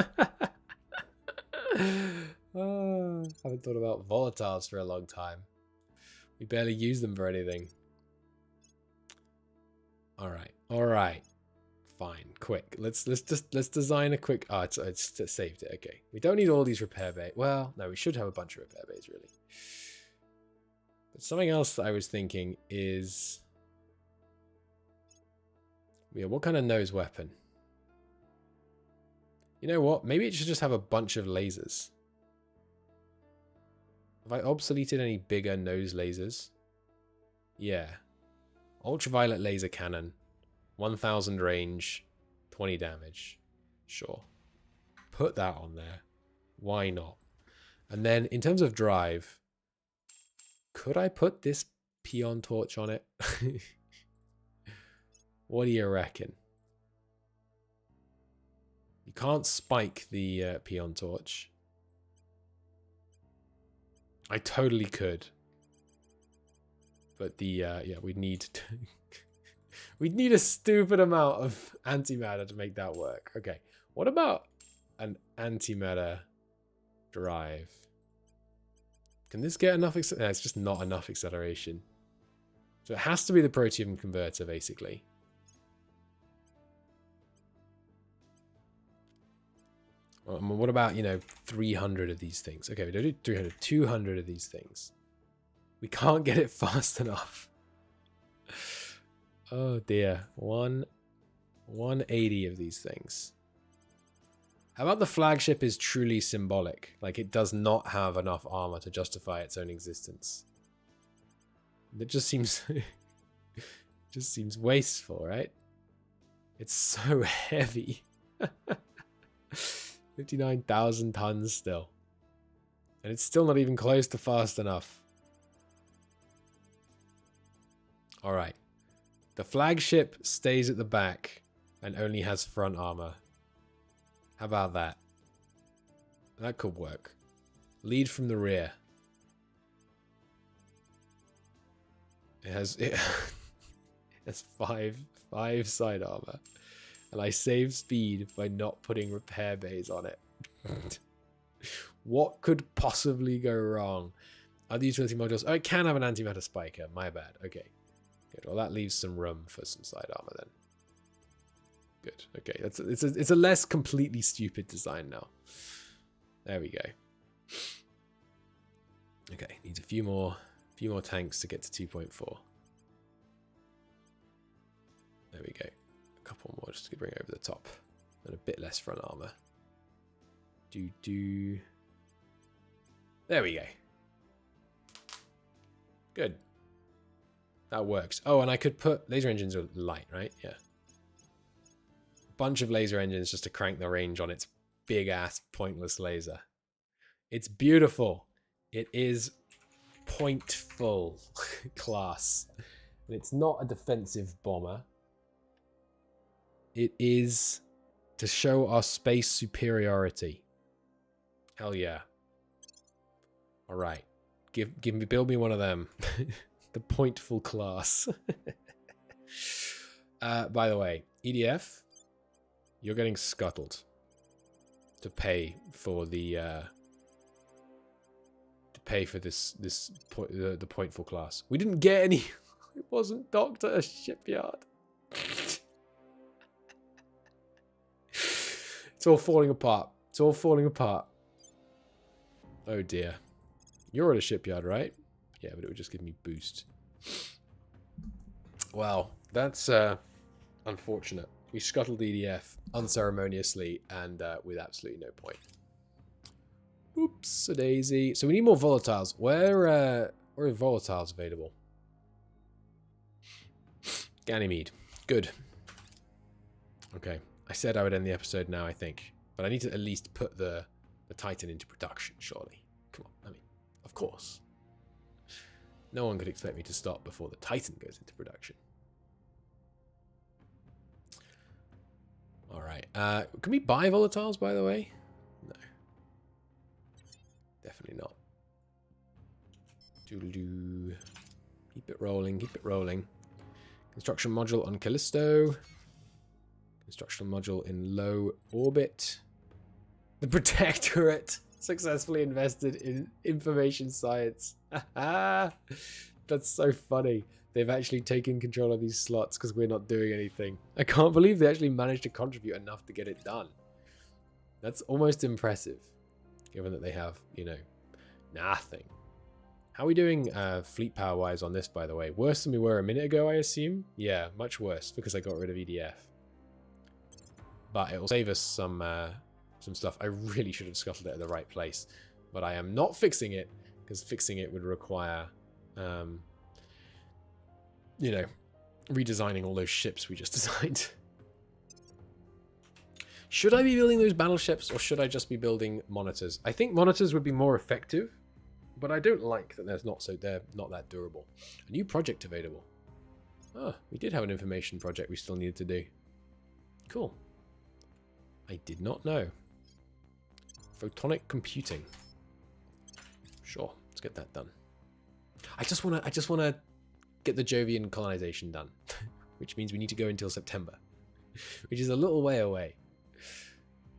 Oh, haven't thought about volatiles for a long time. We barely use them for anything. All right. Fine, quick. Let's design a quick. Oh, it's saved it. Okay, we don't need all these repair bays. Well, no, we should have a bunch of repair bays, really. But something else that I was thinking is, yeah, what kind of nose weapon? You know what? Maybe it should just have a bunch of lasers. Have I obsoleted any bigger nose lasers? Yeah. Ultraviolet laser cannon. 1000 range. 20 damage. Sure. Put that on there. Why not? And then in terms of drive, could I put this peon torch on it? What do you reckon? You can't spike the peon torch. I totally could. But the, yeah, we'd need we'd need a stupid amount of antimatter to make that work. Okay, what about an antimatter drive? Can this get enough? No, it's just not enough acceleration. So it has to be the protium converter, basically. What about, 300 of these things? Okay, we don't do 300, 200 of these things. We can't get it fast enough. Oh dear. 180 of these things. How about the flagship is truly symbolic? Like, it does not have enough armor to justify its own existence. It just seems just seems wasteful, right? It's so heavy. 59,000 tons still. And it's still not even close to fast enough. Alright. The flagship stays at the back and only has front armor. How about that? That could work. Lead from the rear. it has five side armor. And I save speed by not putting repair bays on it. What could possibly go wrong? Other utility modules. Oh, it can have an antimatter spiker. My bad. Okay. Good. Well, that leaves some room for some side armor then. Good. Okay. It's a less completely stupid design now. There we go. Okay. Needs a few more tanks to get to 2.4. There we go. A couple more just to bring over the top. And a bit less front armor. There we go. Good. That works. Oh, and I could put... Laser engines are light, right? Yeah. Bunch of laser engines just to crank the range on its big-ass pointless laser. It's beautiful. It is pointful class. And it's not a defensive bomber. It is to show our space superiority. Hell yeah. All right. Build me one of them. The pointful class. By the way, EDF, you're getting scuttled to pay for the the pointful class. We didn't get any. It wasn't docked at a shipyard. It's all falling apart. It's all falling apart. Oh dear. You're at a shipyard, right? Yeah, but it would just give me boost. Wow, that's unfortunate. We scuttled EDF unceremoniously and with absolutely no point. Oops, a daisy. So we need more volatiles. Where are volatiles available? Ganymede. Good. Okay. I said I would end the episode now, I think. But I need to at least put the Titan into production, surely. Come on, I mean, of course. No one could expect me to stop before the Titan goes into production. Alright. Can we buy volatiles, by the way? No. Definitely not. Doodle-doo. Keep it rolling, keep it rolling. Construction module on Callisto. Construction module in low orbit. The Protectorate successfully invested in information science. That's so funny. They've actually taken control of these slots because we're not doing anything. I can't believe they actually managed to contribute enough to get it done. That's almost impressive, given that they have, you know, nothing. How are we doing fleet power-wise on this, by the way? Worse than we were a minute ago, I assume? Yeah, much worse, because I got rid of EDF. But it will save us some stuff. I really should have scuttled it at the right place. But I am not fixing it, because fixing it would require, you know, redesigning all those ships we just designed. Should I be building those battleships, or should I just be building monitors? I think monitors would be more effective, but I don't like that they're not that durable. A new project available. Oh, we did have an information project we still needed to do. Cool. I did not know. Photonic computing. Sure, let's get that done. I just wanna get the Jovian colonization done, which means we need to go until September, which is a little way away.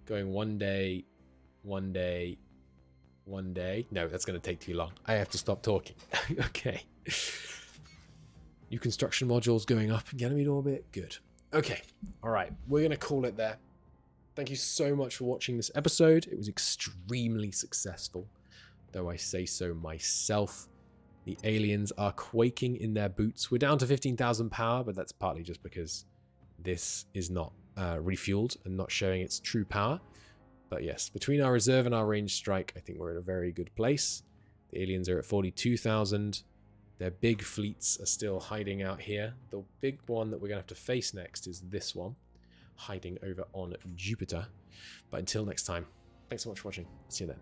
Going one day. No, that's going to take too long. I have to stop talking. Okay. New construction modules going up in Ganymede orbit. Good. Okay. All right. We're going to call it there. Thank you so much for watching this episode. It was extremely successful, though I say so myself. The aliens are quaking in their boots. We're down to 15,000 power, but that's partly just because this is not refueled and not showing its true power. But yes, between our reserve and our range strike, I think we're in a very good place. The aliens are at 42,000. Their big fleets are still hiding out here. The big one that we're going to have to face next is this one, hiding over on Jupiter. But until next time, thanks so much for watching. See you then.